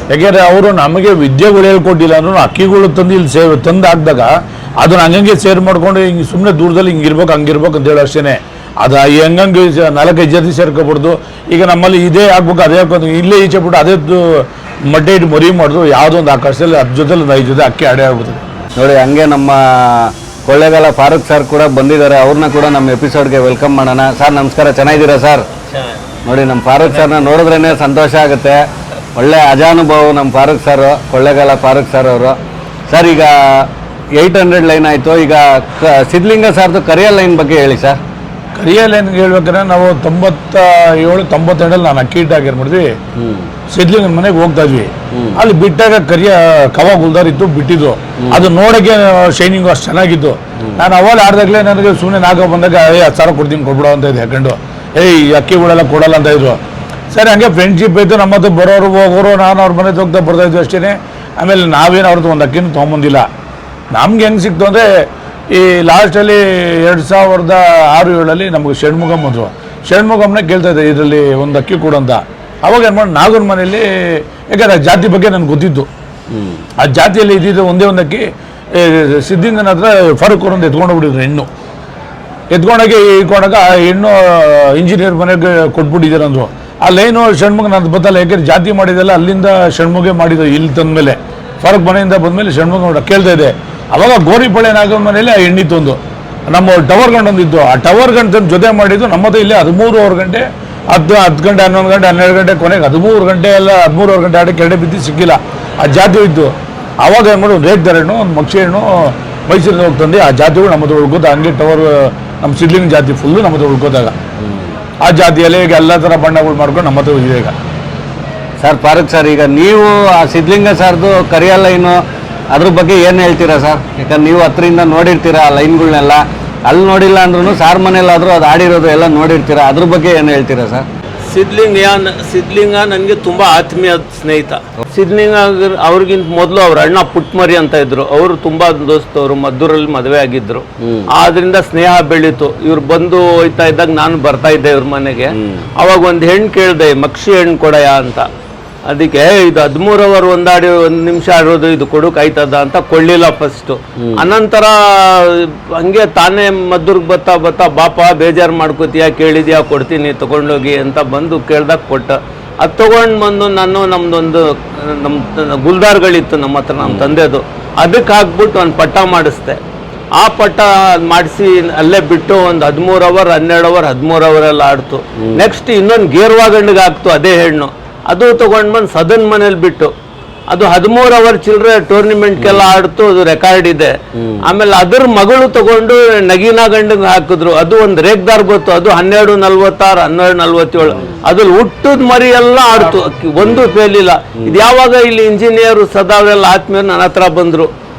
ಯಾಕೆಂದ್ರೆ ಅವರು ನಮಗೆ ವಿದ್ಯೆ ಹೇಳ್ಕೊಟ್ಟಿಲ್ಲ ಅಂದ್ರೂ ಅಕ್ಕಿಗಳು ತಂದು ಇಲ್ಲಿ ತಂದು ಹಾಕಿದಾಗ ಅದನ್ನ ಹಂಗಂಗೆ ಸೇರ್ ಮಾಡ್ಕೊಂಡು ಹಿಂಗೆ ಸುಮ್ಮನೆ ದೂರದಲ್ಲಿ ಹಿಂಗಿರ್ಬೇಕು ಹಂಗಿರ್ಬೇಕು ಅಂತ ಹೇಳೋ ಅಷ್ಟೇ. ಅದು ಹೆಂಗಂಗೆ 4-5 ಜೊತೆ ಸೇರ್ಕೊಬಾರ್ದು. ಈಗ ನಮ್ಮಲ್ಲಿ ಇದೇ ಆಗ್ಬೇಕು ಅದೇ ಹಾಕೋದು, ಇಲ್ಲೇ ಈಚೆ ಬಿಟ್ಟು ಅದೇ ಮಡ್ಡೆ ಇಟ್ಟು ಮರಿ ಮಾಡಿದ್ರು ಯಾವುದೋ ಒಂದು ಆಕಾಶದಲ್ಲಿ 10 ಜೊತೆ 5 ಜೊತೆ ಅಕ್ಕಿ ಆಡೇ ಆಗ್ಬಿಡ್ತದೆ. ನೋಡಿ, ಹಂಗೆ ನಮ್ಮ ಕೊಳ್ಳೇಗಾಲ ಫಾರೂಕ್ ಸರ್ ಕೂಡ ಬಂದಿದ್ದಾರೆ, ಅವ್ರನ್ನ ಕೂಡ ನಮ್ಮ ಎಪಿಸೋಡ್ಗೆ ವೆಲ್ಕಮ್ ಮಾಡೋಣ. ಸರ್ ನಮಸ್ಕಾರ, ಚೆನ್ನಾಗಿದ್ದೀರಾ ಸರ್? ನೋಡಿ, ನಮ್ಮ ಫಾರೂಕ್ ಸರ್ನ ನೋಡಿದ್ರೇ ಸಂತೋಷ ಆಗುತ್ತೆ. ಒಳ್ಳೆ ಅಜಾನುಭವ ನಮ್ಮ ಫಾರೂಕ್ ಸರ್, ಕೊಳ್ಳೇಗಾಲ ಫಾರೂಕ್ ಸರ್ ಅವರು. ಸರ್, ಈಗ 800 ಲೈನ್ ಆಯಿತು, ಈಗ ಸಿದ್ಲಿಂಗ ಸರ್ದು ಕರಿಯ ಲೈನ್ ಬಗ್ಗೆ ಹೇಳಿ ಸರ್. ಕರಿಯ ಲೈನ್ಗೆ ಹೇಳ್ಬೇಕಾದ್ರೆ ನಾವು 97-98 ನಾನು ಅಕ್ಕಿ ಇಟ್ಟಾಗಿ ಮಾಡಿದ್ವಿ, ಸಿದ್ಲಿಂಗನ ಮನೆಗೆ ಹೋಗ್ತಾ ಇದ್ವಿ. ಅಲ್ಲಿ ಬಿಟ್ಟಾಗ ಕರಿಯ ಕವ ಗುಲ್ದಾರ್ ಇತ್ತು, ಬಿಟ್ಟಿದ್ದು. ಅದು ನೋಡೋಕ್ಕೆ ಶೈನಿಂಗು ಅಷ್ಟು ಚೆನ್ನಾಗಿತ್ತು. ನಾನು ಅವಾಗ ಆಡ್ದಾಗಲೇ ನನಗೆ ಸುಮ್ಮನೆ ನಾಗ ಬಂದಾಗ 10,000 ಕೊಡ್ತೀನಿ ಕೊಟ್ಬಿಡೋ ಅಂತ ಇದ್ದೆ. ಯಾಕಂಡು ಅಕ್ಕಿಗಳೆಲ್ಲ ಕೊಡಲ್ಲ ಅಂತ ಇದ್ರು. ಸರಿ, ಹಂಗೆ ಫ್ರೆಂಡ್ಶಿಪ್ ಇತ್ತು, ನಮ್ಮ ಹತ್ರ ಬರೋರು ಹೋಗೋರು, ನಾನು ಅವ್ರ ಮನೆಗೆ ಹೋಗ್ತಾ ಬರ್ತಾ ಇದ್ವಿ ಅಷ್ಟೇ. ಆಮೇಲೆ ನಾವೇನು ಅವ್ರದ್ದು ಒಂದು ಅಕ್ಕಿನೂ ತೊಗೊಂಬಂದಿಲ್ಲ. ನಮ್ಗೆ ಹೆಂಗೆ ಸಿಕ್ತು ಅಂದರೆ, ಈ ಲಾಸ್ಟಲ್ಲಿ 2006-07 ನಮಗೆ ಷಣ್ಮುಗಮ್ ಬಂದರು. ಷಣ್ಮುಗಮ್ನ ಕೇಳ್ತಾ ಇದ್ದೆ ಇದರಲ್ಲಿ ಒಂದು ಅಕ್ಕಿ ಕೊಡು ಅಂತ. ಅವಾಗ ಏನು ಮಾಡಿ ನಾಗನ ಮನೆಯಲ್ಲಿ, ಯಾಕಂದ್ರೆ ಆ ಜಾತಿ ಬಗ್ಗೆ ನನಗೆ ಗೊತ್ತಿತ್ತು. ಆ ಜಾತಿಯಲ್ಲಿ ಇದ್ದಿದ್ದು ಒಂದೇ ಒಂದು ಅಕ್ಕಿ ಸಿದ್ದಿಂಗನ ಹತ್ರ ಫಾರೂಕ್ ಅವರೊಂದು ಎತ್ಕೊಂಡೋಗ್ಬಿಟ್ಟಿದ್ರು. ಹೆಣ್ಣು ಎತ್ಕೊಂಡೋಗಿ ಇಟ್ಕೊಂಡಾಗ ಆ ಹೆಣ್ಣು ಇಂಜಿನಿಯರ್ ಮನೆಗೆ ಕೊಟ್ಬಿಟ್ಟಿದ್ದಾರೆ ಅಂದರು. ಆ ಲೈನು ಷಣ್ಮುಗನ ಅದು ಬತ್ತಲ್ಲ, ಯಾಕೆಂದ್ರೆ ಜಾತಿ ಮಾಡಿದೆಲ್ಲ ಅಲ್ಲಿಂದ ಷಣ್ಮುಗೆ ಮಾಡಿದ್ದು. ಇಲ್ಲಿ ತಂದಮೇಲೆ ಫಾರೂಕ್ ಮನೆಯಿಂದ ಬಂದಮೇಲೆ ಷಣ್ಮುಗ ನೋಡ ಕೇಳ್ತಾ ಇದೆ. ಅವಾಗ ಗೋರಿಪಳೆ ನಾಗನ ಮನೆಯಲ್ಲಿ ಆ ಹೆಣ್ಣಿತ್ತೊಂದು, ನಮ್ಮ ಟವರ್ ಗಂಟೊಂದಿತ್ತು. ಆ ಟವರ್ ಗಂಟೆ ಜೊತೆ ಮಾಡಿದ್ದು ನಮ್ಮ ಹತ್ರ ಇಲ್ಲಿ 13 ಗಂಟೆ 10 ಗಂಟೆ 11 ಗಂಟೆ 12 ಗಂಟೆ ಕೊನೆಗೆ 13 ಗಂಟೆ ಎಲ್ಲ 13 ಗಂಟೆ ಆಡಕ್ಕೆ ಕೆಳಗೆ ಬಿದ್ದು ಸಿಕ್ಕಿಲ್ಲ. ಆ ಜಾತಿ ಇತ್ತು. ಅವಾಗ ಏನು ಮಾಡಿ ಒಂದು ರೇಟ್ ಹೆಣ್ಣು, ಒಂದು ಮಕ್ಷಿ ಹೆಣ್ಣು ಮೈಸೂರಿಂದ ಹೋಗಿ ತಂದು ಆ ಜಾತಿಗಳು ನಮ್ಮ ಹತ್ರ ಉಳ್ಕೋತ. ಹಂಗೆ ಟವರ್ ನಮ್ಮ ಸಿದ್ಲಿಂಗ್ ಜಾತಿ ಫುಲ್ಲು ನಮ್ಮ ಹತ್ರ ಉಳ್ಕೋದಾಗ ಆ ಜಾತಿಯಲ್ಲಿ ಈಗ ಎಲ್ಲ ಥರ ಬಣ್ಣಗಳು ಮಾಡ್ಕೊಂಡು ನಮ್ಮ ಹತ್ರ ಇದೆ ಈಗ. ಸರ್ ಫಾರೂಕ್ ಸರ್, ಈಗ ನೀವು ಆ ಸಿದ್ಲಿಂಗ ಸರ್ದು ಕರಿಯ ಲೈನು ಅದ್ರ ಬಗ್ಗೆ ಏನು ಹೇಳ್ತೀರಾ ಸರ್? ಯಾಕಂದ್ರೆ ನೀವು ಹತ್ರದಿಂದ ನೋಡಿರ್ತೀರಾ ಆ ಲೈನ್ಗಳನ್ನೆಲ್ಲ. ಅಲ್ಲಿ ನೋಡಿಲ್ಲ ಅಂದ್ರೂ ಸಾರ್ ಮನೇಲಾದರೂ ಅದು ಆಡಿರೋದು ಎಲ್ಲ ನೋಡಿರ್ತೀರಾ, ಅದ್ರ ಬಗ್ಗೆ ಏನು ಹೇಳ್ತೀರಾ ಸರ್? ಸಿದ್ಲಿಂಗ ನನಗೆ ತುಂಬ ಆತ್ಮೀಯ ಸ್ನೇಹಿತ. ಸಿದ್ಲಿಂಗ ಅವ್ರಿಗಿಂತ ಮೊದಲು ಅವ್ರ ಅಣ್ಣ ಪುಟ್ಮರಿ ಅಂತ ಇದ್ರು, ಅವರು ತುಂಬಾ ದೋಸ್ತವರು, ಮದ್ದೂರಲ್ಲಿ ಮದುವೆ ಆಗಿದ್ರು. ಆದ್ರಿಂದ ಸ್ನೇಹ ಬೆಳೀತು. ಇವ್ರು ಬಂದು ಹೋಯ್ತಾ ಇದ್ದಾಗ ನಾನು ಬರ್ತಾ ಇದ್ದೆ ಇವ್ರ ಮನೆಗೆ. ಅವಾಗ ಒಂದು ಹೆಣ್ಣು ಕೇಳಿದೆ, ಮಕ್ಷಿ ಹೆಣ್ಣು ಕೊಡಯ ಅಂತ. ಅದಕ್ಕೆ ಇದು 13 ಅವರ್ ಒಂದಾಡಿ 1 ನಿಮಿಷ ಆಡೋದು, ಇದು ಕೊಡೋಕೆ ಆಯ್ತದ ಅಂತ ಕೊಳ್ಳಿಲ್ಲ ಫಸ್ಟು. ಅನಂತರ ಹಂಗೆ ತಾನೇ ಮದ್ದೂರ್ಗೆ ಬತ್ತಾ ಬಾಪ ಬೇಜಾರು ಮಾಡ್ಕೋತೀಯ, ಕೇಳಿದ್ಯಾ, ಕೊಡ್ತೀನಿ ತಗೊಂಡೋಗಿ ಅಂತ ಬಂದು ಕೇಳ್ದಾಗ ಕೊಟ್ಟ. ಅದು ತೊಗೊಂಡು ಬಂದು ನಾನು ನಮ್ಮದೊಂದು ನಮ್ಮ ಗುಲ್ದಾರ್ಗಳಿತ್ತು ನಮ್ಮ ಹತ್ರ, ನಮ್ಮ ತಂದೆದು, ಅದಕ್ಕೆ ಹಾಕ್ಬಿಟ್ಟು ಒಂದು ಪಟ್ಟ ಮಾಡಿಸ್ದೆ. ಆ ಪಟ್ಟ ಮಾಡಿಸಿ ಅಲ್ಲೇ ಬಿಟ್ಟು ಒಂದು 13 ಅವರ್ 12 ಅವರ್ 13 ಅವರೆಲ್ಲ ಆಡ್ತು. ನೆಕ್ಸ್ಟ್ ಇನ್ನೊಂದು ಗೇರ್ವಾಗಂಡಿಗೆ ಹಾಕ್ತು ಅದೇ ಹೆಣ್ಣು, ಅದು ತೊಗೊಂಡು ಬಂದು ಸದನ್ ಮನೇಲಿ ಬಿಟ್ಟು ಅದು 13 ಅವರ್ ಚಿಲ್ಲರೆ ಟೂರ್ನಿಮೆಂಟ್ಗೆಲ್ಲ ಆಡ್ತು, ಅದು ರೆಕಾರ್ಡ್ ಇದೆ. ಆಮೇಲೆ ಅದ್ರ ಮಗಳು ತಗೊಂಡು ನಗೀನಾ ಗಂಡಿಗೆ ಹಾಕಿದ್ರು, ಅದು ಒಂದು ರೇಗ್ದಾರ್ ಗೊತ್ತು, ಅದು 12:46 12:47 ಅದ್ರಲ್ಲಿ ಹುಟ್ಟದ ಮರಿ ಎಲ್ಲ ಆಡ್ತು, ಒಂದು ಫೇಲಿಲ್ಲ. ಇದು ಯಾವಾಗ ಇಲ್ಲಿ ಇಂಜಿನಿಯರು ಸದಾವೆಲ್ಲ ಆತ್ಮೀಯರು ನನ್ನ ಹತ್ರ ಬಂದರು.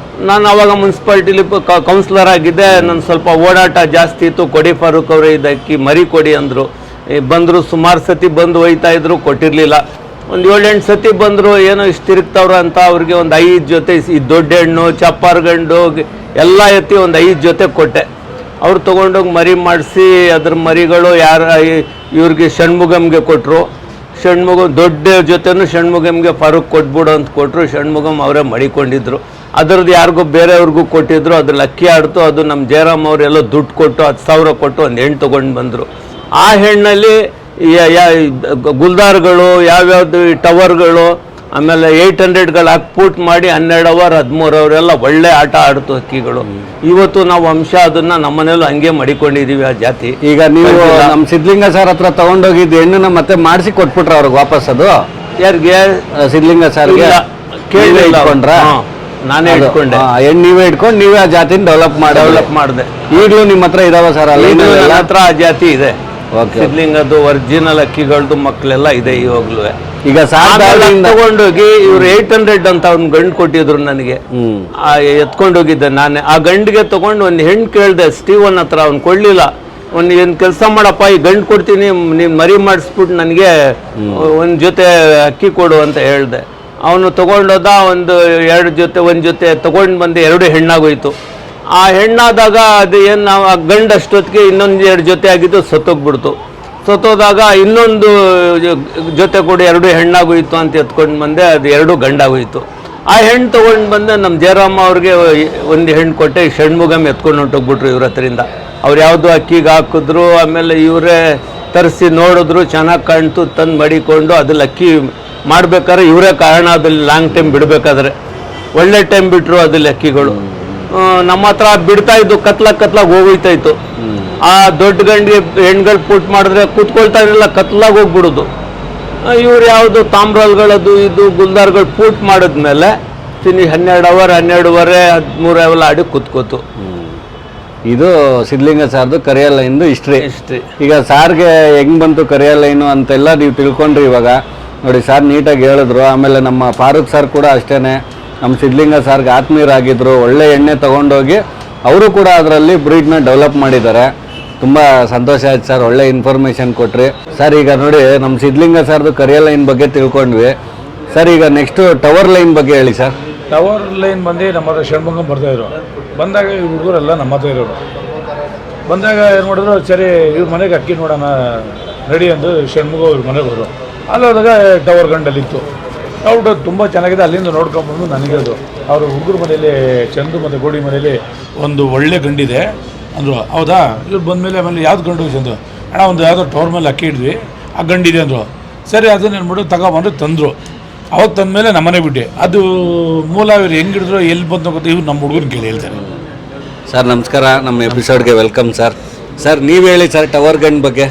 ನಾನು ಅವಾಗ ಮುನ್ಸಿಪಾಲ್ಟಿಲಿ ಕೌನ್ಸಿಲರ್ ಆಗಿದ್ದೆ, ನನ್ನ ಸ್ವಲ್ಪ ಓಡಾಟ ಜಾಸ್ತಿ ಇತ್ತು. ಕೊಡಿ ಫಾರೂಕ್ ಅವರೇ ಇದಕ್ಕೆ ಮರಿ ಕೊಡಿ ಅಂದರು. ಬಂದರು, ಸುಮಾರು ಸತಿ ಬಂದು ಒಯ್ತಾ ಇದ್ರು, ಕೊಟ್ಟಿರಲಿಲ್ಲ. ಒಂದು 7-8 ಸತಿ ಬಂದರು, ಏನೋ ಇಷ್ಟು ತಿರುಗ್ತವ್ರ ಅಂತ ಅವ್ರಿಗೆ ಒಂದು 5 ಜೊತೆ ಈ ದೊಡ್ಡ ಹೆಣ್ಣು ಚಪ್ಪಾರ್ ಗಂಡು ಎಲ್ಲ ಎತ್ತಿ ಒಂದು 5 ಜೊತೆ ಕೊಟ್ಟೆ. ಅವ್ರು ತೊಗೊಂಡೋಗಿ ಮರಿ ಮಾಡಿಸಿ ಅದ್ರ ಮರಿಗಳು ಇವ್ರಿಗೆ ಷಣ್ಮುಗಮ್ಗೆ ಕೊಟ್ಟರು. ದೊಡ್ಡ ಜೊತೆನೂ ಷಣ್ಮುಗಮ್ಗೆ ಫಾರೂಕ್ ಕೊಟ್ಬಿಡು ಅಂತ ಕೊಟ್ಟರು. ಷಣ್ಮುಗಮ್ ಅವರೇ ಮಡಿಕೊಂಡಿದ್ರು. ಅದರದ್ದು ಯಾರಿಗೂ ಬೇರೆಯವ್ರಿಗೂ ಕೊಟ್ಟಿದ್ರು. ಅದ್ರಲ್ಲಿ ಅಕ್ಕಿ ಆಡ್ತು. ಅದು ನಮ್ಮ ಜಯರಾಮ್ ಅವರೆಲ್ಲ ದುಡ್ಡು ಕೊಟ್ಟು 10,000 ಕೊಟ್ಟು ಒಂದು ಹೆಣ್ಣು ತೊಗೊಂಡು ಬಂದರು. ಆ ಹೆಣ್ಣಲ್ಲಿ ಗುಲ್ದಾರ್ಗಳು ಯಾವ್ಯಾವುದು ಟವರ್ಗಳು ಆಮೇಲೆ 800ಗಳು ಹಾಕಿ ಪೂಟ್ ಮಾಡಿ 12 ಅವರ್ 13 ಅವರೆಲ್ಲ ಒಳ್ಳೆ ಆಟ ಆಡ್ತು ಹಕ್ಕಿಗಳು. ಇವತ್ತು ನಾವು ವಂಶ ಅದನ್ನ ನಮ್ಮನೇಲೂ ಹಂಗೆ ಮಡಿಕೊಂಡಿದೀವಿ ಆ ಜಾತಿ. ಈಗ ನೀವು ನಮ್ಮ ಸಿದ್ಧಲಿಂಗ ಸರ್ ಹತ್ರ ತಗೊಂಡೋಗಿದ್ದು ಹೆಣ್ಣನ್ನ ಮತ್ತೆ ಮಾಡಿಸಿ ಕೊಟ್ಬಿಟ್ರ ಅವ್ರಿಗೆ ವಾಪಸ್? ಅದು ಯಾರಿಗೆ? ಸಿದ್ಧಲಿಂಗ ಸರ್ಗೆ ಕೇಳಿಲ್ಲ. ನಾನೇ ಇಟ್ಕೊಂಡೆ. ಹೆಣ್ಣು ನೀವೇ ಇಟ್ಕೊಂಡು ನೀವೇ ಆ ಜಾತಿನ ಡೆವಲಪ್ ಮಾಡಿದೆ. ಈಗಲೂ ನಿಮ್ಮ ಹತ್ರ ಇದಾವ ಸರ್? ನನ್ನ ಹತ್ರ ಆ ಜಾತಿ ಇದೆ. ಸಿದ್ಧಲಿಂಗದ್ದು ಒರಿಜಿನಲ್ ಅಕ್ಕಿಗಳದ್ದು ಮಕ್ಕಳೆಲ್ಲ ಇದೆ ಇವಾಗ್ಲೂ. ಈಗ ತಗೊಂಡೋಗಿ ಇವ್ರು 800 ಅಂತ ಅವ್ನ ಗಂಡು ಕೊಟ್ಟಿದ್ರು ನನಗೆ. ಎತ್ಕೊಂಡೋಗಿದ್ದೆ ನಾನೇ. ಆ ಗಂಡಿಗೆ ತಗೊಂಡು ಒಂದು ಹೆಣ್ಣು ಕೇಳಿದೆ ಸ್ಟೀವನ್ ಹತ್ರ. ಅವ್ನು ಕೊಡ್ಲಿಲ್ಲ. ಏನು ಕೆಲಸ ಮಾಡಪ್ಪ, ಈ ಗಂಡು ಕೊಡ್ತೀನಿ, ನೀವು ಮರಿ ಮಾಡಿಸ್ಬಿಟ್ಟು ನನಗೆ ಒಂದು ಜೊತೆ ಅಕ್ಕಿ ಕೊಡು ಅಂತ ಹೇಳ್ದೆ. ಅವನು ತಗೊಂಡೋದ. ಒಂದು 2 ಜೊತೆ 1 ಜೊತೆ ತಗೊಂಡು ಬಂದು 2 ಹೆಣ್ಣಾಗೋಯ್ತು. ಆ ಹೆಣ್ಣಾದಾಗ ಅದು ಏನು ನಾವು ಆ ಗಂಡು ಅಷ್ಟೊತ್ತಿಗೆ ಇನ್ನೊಂದು 2 ಜೊತೆ ಆಗಿದ್ದು ಸತ್ತೋಗ್ಬಿಡ್ತು. ಸತ್ತೋದಾಗ ಇನ್ನೊಂದು ಜೊತೆ ಕೂಡ 2 ಹೆಣ್ಣಾಗೋಯ್ತು ಅಂತ ಎತ್ಕೊಂಡು ಬಂದೆ. ಅದು 2 ಗಂಡಾಗೋಯ್ತು. ಆ ಹೆಣ್ಣು ತೊಗೊಂಡು ಬಂದೆ ನಮ್ಮ ಜಯರಾಮ ಅವ್ರಿಗೆ ಒಂದು ಹೆಣ್ಣು ಕೊಟ್ಟೆ. ಷಣ್ಮುಗಮ್ ಎತ್ಕೊಂಡು ಹೊಂಟೋಗ್ಬಿಟ್ರು ಇವ್ರ ಹತ್ರಿಂದ. ಅವ್ರು ಯಾವುದು ಅಕ್ಕಿಗೆ ಹಾಕಿದ್ರು. ಆಮೇಲೆ ಇವರೇ ತರಿಸಿ ನೋಡಿದ್ರು, ಚೆನ್ನಾಗಿ ಕಾಣ್ತು, ತಂದು ಮಡಿಕೊಂಡು ಅದ್ರಲ್ಲಿ ಅಕ್ಕಿ ಮಾಡ್ಬೇಕಾದ್ರೆ ಇವರೇ ಕಾರಣ. ಅದ್ರಲ್ಲಿ ಲಾಂಗ್ ಟೈಮ್ ಬಿಡಬೇಕಾದ್ರೆ ಒಳ್ಳೆ ಟೈಮ್ ಬಿಟ್ಟರು ಅದ್ರಲ್ಲಿ ಅಕ್ಕಿಗಳು. ನಮ್ಮ ಹತ್ರ ಬಿಡ್ತಾ ಇದ್ದು ಕತ್ಲಾಗ ಹೋಗೋಯ್ತಾ ಇತ್ತು. ಆ ದೊಡ್ಡ ಗಂಡಿಗೆ ಹೆಣ್ಗಳು ಪುಟ್ ಮಾಡಿದ್ರೆ ಕೂತ್ಕೊಳ್ತಾ ಇರಲಿಲ್ಲ, ಕತ್ಲಾಗ ಹೋಗ್ಬಿಡೋದು. ಇವ್ರು ಯಾವುದು ತಾಮ್ರಲ್ಗಳದು ಇದು ಗುಲ್ದಾರ್ಗಳು ಪೂಟ್ ಮಾಡಿದ್ಮೇಲೆ 12 ಅವರ್ 12:30 13 ಅವೆಲ್ಲ ಆಡಿ ಕೂತ್ಕೋತು. ಇದು ಸಿದ್ಧಲಿಂಗ ಸಾರ್ದು ಕರಿಯ ಲೈನ್ದು ಹಿಸ್ಟ್ರಿ. ಈಗ ಸಾರ್ಗೆ ಹೆಂಗ್ ಬಂತು ಕರಿಯ ಲೈನು ಅಂತೆಲ್ಲ ನೀವು ತಿಳ್ಕೊಂಡ್ರಿ. ಇವಾಗ ನೋಡಿ ಸಾರ್ ನೀಟಾಗಿ ಹೇಳಿದ್ರು. ಆಮೇಲೆ ನಮ್ಮ ಫಾರೂಕ್ ಸರ್ ಕೂಡ ಅಷ್ಟೇನೆ ನಮ್ಮ ಸಿದ್ಧಲಿಂಗ ಸಾರ್ಗೆ ಆತ್ಮೀಯರಾಗಿದ್ದರು. ಒಳ್ಳೆ ಎಣ್ಣೆ ತೊಗೊಂಡೋಗಿ ಅವರು ಕೂಡ ಅದರಲ್ಲಿ ಬ್ರೀಡ್ನ ಡೆವಲಪ್ ಮಾಡಿದ್ದಾರೆ. ತುಂಬ ಸಂತೋಷ ಆಯ್ತು ಸರ್, ಒಳ್ಳೆ ಇನ್ಫಾರ್ಮೇಷನ್ ಕೊಟ್ರಿ ಸರ್. ಈಗ ನೋಡಿ ನಮ್ಮ ಸಿದ್ಧಲಿಂಗ ಸರ್ದು ಕರಿಯ ಲೈನ್ ಬಗ್ಗೆ ತಿಳ್ಕೊಂಡ್ವಿ ಸರ್. ಈಗ ನೆಕ್ಸ್ಟು ಟವರ್ ಲೈನ್ ಬಗ್ಗೆ ಹೇಳಿ ಸರ್. ಟವರ್ ಲೈನ್ ಬಂದು ನಮ್ಮ ಹತ್ರ ಷಣ್ಮುಗಮ್ ಬರ್ತಾಯಿದ್ರು. ಬಂದಾಗ ಈ ಹುಡುಗರೆಲ್ಲ ನಮ್ಮ ಹತ್ರ ಇರೋರು. ಬಂದಾಗ ಏನು ಮಾಡಿದ್ರು, ಸರಿ ಇವ್ರ ಮನೆಗೆ ಅಕ್ಕಿ ನೋಡೋಣ ರೆಡಿ ಅಂದು ಷಣ್ಮುಗ ಇವ್ರ ಮನೆಗೆ ಹೋದ್ರು. ಅಲ್ಲಿ ಹೋದಾಗ ಟವರ್ ಗಂಡಲ್ಲಿತ್ತು. ಔಟ್ ತುಂಬ ಚೆನ್ನಾಗಿದೆ. ಅಲ್ಲಿಂದ ನೋಡ್ಕೊಂಡ್ಬಂದು ನನಗೆ ಅದು ಅವರು ಹುಡುಗರ ಮನೇಲಿ ಚಂದು ಮತ್ತು ಗೋಡಿ ಮನೇಲಿ ಒಂದು ಒಳ್ಳೆ ಗಂಡಿದೆ ಅಂದರು. ಹೌದಾ? ಇವ್ರು ಬಂದಮೇಲೆ ಆಮೇಲೆ ಯಾವ್ದು ಗಂಡು ಚಂದು ಅಣ್ಣ ಒಂದು ಯಾವುದೋ ಟವರ್ ಮೇಲೆ ಅಕ್ಕಿ ಹಿಡಿದ್ವಿ, ಆ ಗಂಡಿದೆ ಅಂದರು. ಸರಿ ಅದನ್ನ ಏನ್ಬಿಟ್ಟು ತಗೊಬಂದು ತಂದರು. ಅವಾಗ ತಂದಮೇಲೆ ನಮ್ಮನೆ ಬಿಟ್ಟು ಅದು ಮೂಲ ಇವ್ರು ಹೆಂಗೆ ಹಿಡಿದ್ರು ಎಲ್ಲಿ ಬಂದು ಗೊತ್ತಾ, ಇವ್ರು ನಮ್ಮ ಹುಡುಗನ ಕೇಳಿ ಹೇಳ್ತಾರೆ. ಸರ್ ನಮಸ್ಕಾರ, ನಮ್ಮ ಎಪಿಸೋಡ್ಗೆ ವೆಲ್ಕಮ್ ಸರ್. ಸರ್ ನೀವು ಹೇಳಿ ಸರ್ ಟವರ್ ಗಂಡ್ ಬಗ್ಗೆ.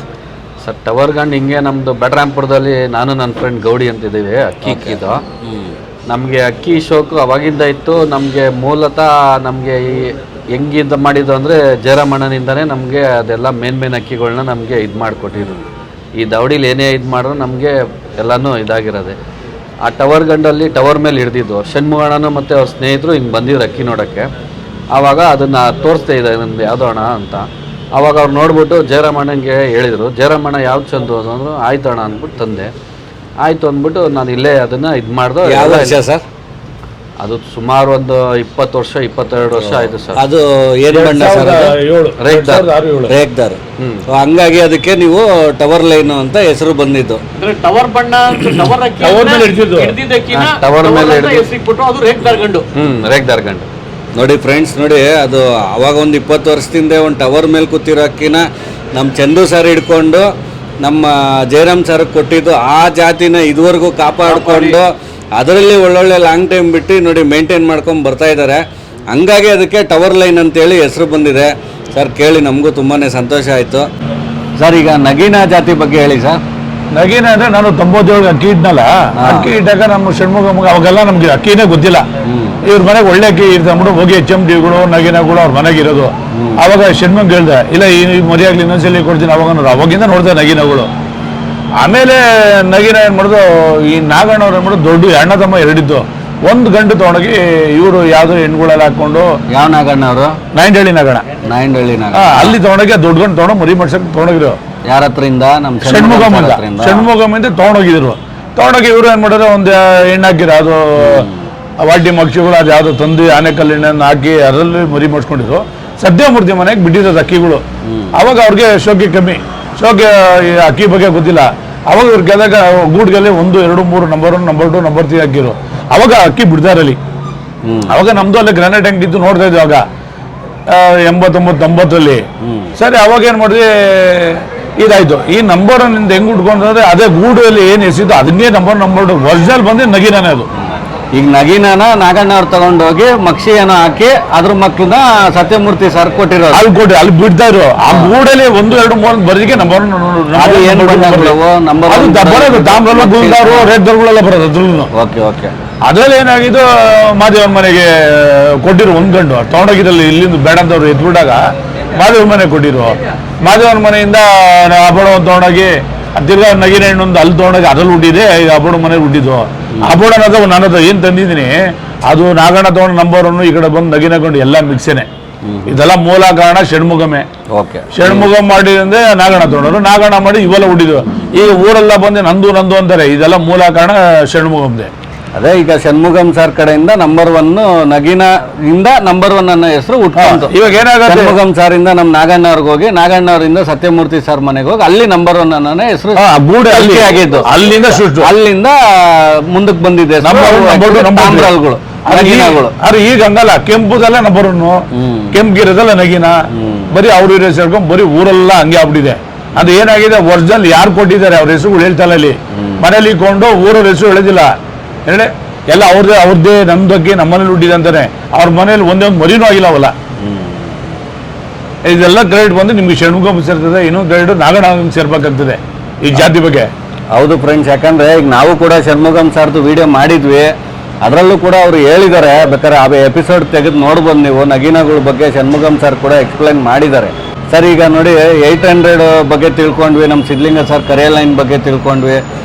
ಸರ್ ಟವರ್ ಗಂಡು ಹಿಂಗೆ ನಮ್ಮದು ಬೆಟರಾಂಪುರದಲ್ಲಿ ನಾನು ನನ್ನ ಫ್ರೆಂಡ್ ಗೌಡಿ ಅಂತಿದ್ದೀವಿ. ಅಕ್ಕಿದು ನಮಗೆ ಅಕ್ಕಿ ಶೋಕು ಅವಾಗಿಂದ ಇತ್ತು. ನಮಗೆ ಮೂಲತಃ ನಮಗೆ ಈ ಹೆಂಗಿಂದ ಮಾಡಿದ್ದು ಅಂದರೆ ಜಯರಾಮಣ್ಣನಿಂದನೇ ನಮಗೆ ಅದೆಲ್ಲ ಮೇನ್ ಅಕ್ಕಿಗಳನ್ನ ನಮಗೆ ಇದು ಮಾಡಿಕೊಟ್ಟಿದ್ರು. ಈ ದವಡಿಲಿ ಏನೇ ಇದು ಮಾಡಿದ್ರು ನಮಗೆ ಎಲ್ಲನೂ ಇದಾಗಿರೋದೆ. ಆ ಟವರ್ ಗಂಡಲ್ಲಿ ಟವರ್ ಮೇಲೆ ಹಿಡ್ದಿದ್ದು ಷಣ್ಮುಗಣ್ಣನು ಮತ್ತು ಅವ್ರ ಸ್ನೇಹಿತರು ಹಿಂಗೆ ಬಂದಿದ್ರು ಅಕ್ಕಿ ನೋಡೋಕ್ಕೆ. ಆವಾಗ ಅದನ್ನು ತೋರಿಸ್ತಾ ಇದೆ ನಮ್ದು ಯಾವುದೋ ಅಣ್ಣ ಅಂತ. ಆವಾಗ ಅವ್ರು ನೋಡ್ಬಿಟ್ಟು ಜಯರಾಮಣ್ಣನಿಗೆ ಹೇಳಿದರು. ಜಯರಾಮಣ್ಣ ಯಾವ್ದು ಚಂದು ಅಂದರು. ಆಯ್ತು ಅಣ್ಣ ಅಂದ್ಬಿಟ್ಟು ತಂದೆ. ಆಯಿತು ಅಂದ್ಬಿಟ್ಟು ನಾನು ಇಲ್ಲೇ ಅದನ್ನು ಇದು ಮಾಡ್ದೆ. ಯಾವ ವರ್ಷ ಸರ್ ಅದು? ಸುಮಾರು ಒಂದು 20 ವರ್ಷ 22 ವರ್ಷ ಆಯಿತು ಸರ್. ಅದು ಏನು ಬಣ್ಣ ಸರ್? ರೇಕ್ದಾರ್. ಹಂಗಾಗಿ ಅದಕ್ಕೆ ನೀವು ಟವರ್ ಲೈನ್ ಅಂತ ಹೆಸರು ಬಂದಿದ್ದು. ಟವರ್ ಬಣ್ಣ ಟವರ್ ಮೇಲೆ ಅದು ರೇಕ್ದಾರ್ ಗಂಡು. ರೇಕ್ದಾರ್ ಗಂಡು. ನೋಡಿ ಫ್ರೆಂಡ್ಸ್, ನೋಡಿ ಅದು ಅವಾಗ ಒಂದು 20 ವರ್ಷದಿಂದ ಒಂದು ಟವರ್ ಮೇಲೆ ಕೂತಿರೋ ಅಕ್ಕಿನ ನಮ್ಮ ಚಂದು ಸರ್ ಹಿಡ್ಕೊಂಡು ನಮ್ಮ ಜಯರಾಮ್ ಸರ್ ಕೊಟ್ಟಿದ್ದು ಆ ಜಾತಿನ ಇದುವರೆಗೂ ಕಾಪಾಡಿಕೊಂಡು ಅದರಲ್ಲಿ ಒಳ್ಳೊಳ್ಳೆ ಲಾಂಗ್ ಟೈಮ್ ಬಿಟ್ಟು ನೋಡಿ ಮೇಂಟೈನ್ ಮಾಡ್ಕೊಂಡು ಬರ್ತಾ ಇದ್ದಾರೆ. ಹಂಗಾಗಿ ಅದಕ್ಕೆ ಟವರ್ ಲೈನ್ ಅಂತೇಳಿ ಹೆಸರು ಬಂದಿದೆ ಸರ್. ಕೇಳಿ ನಮಗೂ ತುಂಬಾ ಸಂತೋಷ ಆಯಿತು ಸರ್. ಈಗ ನಗೀನ ಜಾತಿ ಬಗ್ಗೆ ಹೇಳಿ ಸರ್. ನಗೀನ ಅಂದರೆ ನಾನು 97 ಅಕ್ಕಿ ಇದ್ನಲ್ಲ, ಅಕ್ಕಿ ಇಟ್ಟಾಗ ನಮ್ಮ ಷಣ್ಮುಗಮ್ಮಗೆ ಅವಾಗೆಲ್ಲ ನಮಗೆ ಅಕ್ಕಿನೇ ಗೊತ್ತಿಲ್ಲ. ಇವ್ರ ಮನೆಗೆ ಒಳ್ಳೆ ಅಕ್ಕಿ ಇರ್ತಾಗ್ಬಿಟ್ಟು ಹೋಗಿ HMDಗಳು ನಗೀನಗಳು ಅವ್ರ ಮನೆಗೆ ಇರೋದು. ಆವಾಗ ಷಣ್ಮುಗ ಹೇಳ್ದೆ, ಇಲ್ಲ ಈ ಮರಿಯಾಗ್ಲಿ ಇನ್ನೊಂದ್ಸಲಿ ಕೊಡ್ತೀನಿ. ಅವಾಗಿಂದ ನೋಡಿದೆ ನಗೀನಗಳು. ಆಮೇಲೆ ನಗೀನ ಏನು ಮಾಡಿದ್ರು, ಈ ನಾಗಣ್ಣವ್ರು ಏನು ಮಾಡಿದ್ರು, ದೊಡ್ಡ ಅಣ್ಣ ತಮ್ಮ ಎರಡಿದ್ದು. ಒಂದು ಗಂಡು ತೊಗೊಂಡೋಗಿ ಇವರು ಯಾವುದೋ ಹೆಣ್ಗಳೆಲ್ಲ ಹಾಕೊಂಡು. ಯಾವ ನಾಗಣ್ಣ ಅವರು? ನಾಯಿಂಡಳ್ಳಿ ನಾಗಣ್ಣ. ನಾಯಿಂಡಳ್ಳಿ ನಾಗ ಅಲ್ಲಿ ತೊಗೊಂಡೋಗಿ ದೊಡ್ಡ ಗಂಡು ತೊಗೊಂಡು ಮರಿ ಮಾಡ್ಸಕ್ಕೆ ತೊಗೊಂಡೋಗಿದ್ರು. ಯಾರ ಹತ್ರದಿಂದ? ನಮ್ಮ ಷಣ್ಮುಗಮಿಂದ ತೊಗೊಂಡೋಗಿದ್ರು. ತೊಗೊಂಡೋಗಿ ಇವರು ಏನು ಮಾಡಿದ್ರೆ ಒಂದು ಎಣ್ಣೆ ಹಾಕಿರ ಅದು ವಾಟಿ ಮಕ್ಷಿಗಳು ಅದು ಯಾವುದೋ ತಂದು ಆನೆಕಲ್ಲು ಎಣ್ಣೆಯನ್ನು ಹಾಕಿ ಅದರಲ್ಲಿ ಮರಿ ಮಾಡಿಸ್ಕೊಂಡಿದ್ರು. ಸತ್ಯಮೂರ್ತಿ ಮನೆಗೆ ಬಿಟ್ಟಿರೋದು ಅಕ್ಕಿಗಳು. ಅವಾಗ ಅವ್ರಿಗೆ ಶೋಕಿ ಕಮ್ಮಿ, ಶೋಕಿ ಅಕ್ಕಿ ಬಗ್ಗೆ ಗೊತ್ತಿಲ್ಲ. ಅವಾಗ ಇವ್ರ ಗೆದಾಗ ಗೂಡ್ಗೆಲ್ಲಿ 1, 2, 3 ನಂಬರ್ 1, ನಂಬರ್ 2, ನಂಬರ್ 3 ಹಾಕಿರು. ಅವಾಗ ಅಕ್ಕಿ ಬಿಡ್ತಾರಲ್ಲಿ. ಅವಾಗ ನಮ್ದು ಅಲ್ಲೇ ಗ್ರಾನೈಟ್ ಟ್ಯಾಂಕ್ ಇದ್ದು ನೋಡ್ತಾ ಇದ್ವಿ ಅವಾಗ 89-90 ಸರಿ. ಅವಾಗ ಏನು ಮಾಡಿದ್ವಿ, ಇದಾಯ್ತು. ಈ ನಂಬರ್ ನಿಂದ ಹೆಂಗ್ ಉಟ್ಕೊಂಡ್ರೆ ಅದೇ ಗೂಡಲ್ಲಿ ಏನು ಎಸಿದ್ದು ಅದನ್ನೇ ನಂಬರ್ 2 ಒರಿಜಿನಲ್ ಬಂದು ನಗಿನಾನೆ ಅದು. ಈಗ ನಗಿನಾನ ನಾಗಣ್ಣ ಅವ್ರು ತಗೊಂಡೋಗಿ ಮಕ್ಷಿಯನ್ನು ಹಾಕಿ ಅದ್ರ ಮಕ್ಕಳನ್ನ ಸತ್ಯಮೂರ್ತಿ ಸರ್ ಕೊಟ್ಟಿರೋದು. ಅಲ್ಲಿ ಬಿಡ್ತಾ ಇದ್ರು. ಆ ಗೂಡಲ್ಲಿ 1, 2, 3 ಬರೀಗೆ ನಂಬರ್ ಅದು ಏನು ಬರೋದು ತಾಮ್ರಲ್ಲ ಗುಲ್ದಾರು ರೇಟ್ ದರ್ಗಳೆಲ್ಲ ಬರೋದು ಅದ್ರಲ್ಲೂ. Okay okay. ಅದ್ರಲ್ಲಿ ಏನಾಗಿದ್ದು, ಮಾದೇವನ ಮನೆಗೆ ಕೊಟ್ಟಿರು ಒಂದು ಗಂಡು ತಗೊಂಡೋಗಿದ್ರಲ್ಲಿ. ಇಲ್ಲಿಂದ ಬೇಡ ಅಂತವ್ರು ಎತ್ಬಿಟ್ಟಾಗ ಮಾದೇವನ ಮನೆಗೆ ಕೊಟ್ಟಿರು. ಮಾದೇವನ ಮನೆಯಿಂದ ಹಬ್ಬಡ ತಗೊಂಡೋಗಿ ತಿರ್ಗಾ ನಗಿನ ಹೆಣ್ಣೊಂದು ಅಲ್ಲಿ ತಗೊಂಡೋಗಿ ಅದ್ರಲ್ಲಿ ಹುಟ್ಟಿದೆ. ಈಗ ಹಬ್ಬಡ ಮನೆಗೆ ಹುಟ್ಟಿದ್ದು. ಹಬ್ಬಡ ಅನ್ನೋದು ನಾನು ಏನು ತಂದಿದ್ದೀನಿ ಅದು ನಾಗಣ್ಣ ತಗೊಂಡು ನಂಬರ್ 1 ಈ ಕಡೆ ಬಂದು ನಗಿನಕೊಂಡು ಎಲ್ಲ ಮಿಕ್ಸೇನೆ. ಇದೆಲ್ಲ ಮೂಲ ಕಾರಣ ಷಣ್ಮುಗಮೇ. ಷಣ್ಮುಗಮ್ ಮಾಡಿದ್ರೆ ನಾಗಣ್ಣ ತಗೊಂಡರು, ನಾಗಣ್ಣ ಮಾಡಿ ಇವೆಲ್ಲ ಹುಟ್ಟಿದ್ವು. ಈಗ ಊರೆಲ್ಲ ಬಂದು ನಂದು ಅಂತಾರೆ. ಇದೆಲ್ಲ ಮೂಲ ಕಾರಣ ಷಣ್ಮುಗಮ್ದೆ. ಅದೇ ಈಗ ಷಣ್ಮುಗಂ ಸರ್ ಕಡೆಯಿಂದ ನಂಬರ್ 1 ನಗಿನ ಇಂದ ನಂಬರ್ 1 ಅನ್ನೋ ಹೆಸರು ಉಟ್ಕೊಂತು. ಇವಾಗ ಏನಾಗುತ್ತೆ, ಷಣ್ಮುಗಂ ಸರ್ ಇಂದ ನಮ್ಮ ನಾಗಣ್ಣ ಅವ್ರಿಗೆ ಹೋಗಿ, ನಾಗಣ್ಣ ಅವರಿಂದ ಸತ್ಯಮೂರ್ತಿ ಸರ್ ಮನೆಗೆ ಹೋಗಿ ಅಲ್ಲಿ ನಂಬರ್ 1 ಅನ್ನೋ ಹೆಸರು ಅಲ್ಲಿ ಆಗಿದ್ದು. ಅಲ್ಲಿಂದ ಮುಂದಕ್ಕೆ ಬಂದಿದೆ ತಾಮ್ರಗಳು ನಗಿನಗಳು. ಆದ್ರೆ ಈಗ ಹಂಗಲ್ಲ, ಕೆಂಪುದೆಲ್ಲ ನಂಬರ್ 1, ಕೆಂಪ್ಗಿರೋದೆಲ್ಲ ನಗಿನ. ಬರೀ ಅವ್ರ ಸೇರ್ಕೊಂಡ್ ಬರೀ ಊರೆಲ್ಲ ಹಂಗೆ ಆಗ್ಬಿಟ್ಟಿದೆ. ಅದು ಏನಾಗಿದೆ, ಒರಿಜಿನಲ್ ಯಾರು ಕೊಟ್ಟಿದ್ದಾರೆ ಅವ್ರ ಹೆಸರುಗಳು ಹೇಳ್ತಲ್ಲ. ಅಲ್ಲಿ ಮನೇಲಿ ಇಟ್ಕೊಂಡು ಊರವ್ರ ಹೆಸರು ಹೇಳೋದಿಲ್ಲ ಹೇಳಿ, ಎಲ್ಲ ಅವ್ರದ್ದೇ ನಮ್ದಕ್ಕೆ ನಮ್ಮನೇಲಿ ಹುಟ್ಟಿದೆ ಅಂತಾನೆ. ಅವ್ರ ಮನೇಲಿ ಒಂದೇ ಒಂದು ಮರಿನೂ ಆಗಿಲ್ಲ ಅವಲ್ಲ. ಇದೆಲ್ಲ ಕ್ರೆಡಿಟ್ ಬಂದು ನಿಮ್ಗೆ ಷಣ್ಮುಗಂ ಸೇರ್ತದೆ, ಇನ್ನೊಂದು ಕ್ರೆಡಿಟ್ ನಾಗಣ್ಣ ಸೇರ್ಬೇಕಾಗ್ತದೆ ಈ ಜಾತಿ ಬಗ್ಗೆ. ಹೌದು ಫ್ರೆಂಡ್ಸ್, ಯಾಕಂದ್ರೆ ಈಗ ನಾವು ಕೂಡ ಷಣ್ಮುಗಂ ಸರ್ದು ವಿಡಿಯೋ ಮಾಡಿದ್ವಿ. ಅದರಲ್ಲೂ ಕೂಡ ಅವರು ಹೇಳಿದ್ದಾರೆ, ಬೇಕಾದ್ರೆ ಆ ಎಪಿಸೋಡ್ ತೆಗೆದು ನೋಡ್ಬೋದು ನೀವು. ನಗಿನಗಳ ಬಗ್ಗೆ ಷಣ್ಮುಗಂ ಸರ್ ಕೂಡ ಎಕ್ಸ್ಪ್ಲೈನ್ ಮಾಡಿದ್ದಾರೆ. ಸರ್ ಈಗ ನೋಡಿ 800 ಬಗ್ಗೆ ತಿಳ್ಕೊಂಡ್ವಿ, ನಮ್ಮ ಸಿದ್ಲಿಂಗ ಸರ್ ಕರೆ ಲೈನ್ ಬಗ್ಗೆ ತಿಳ್ಕೊಂಡ್ವಿ,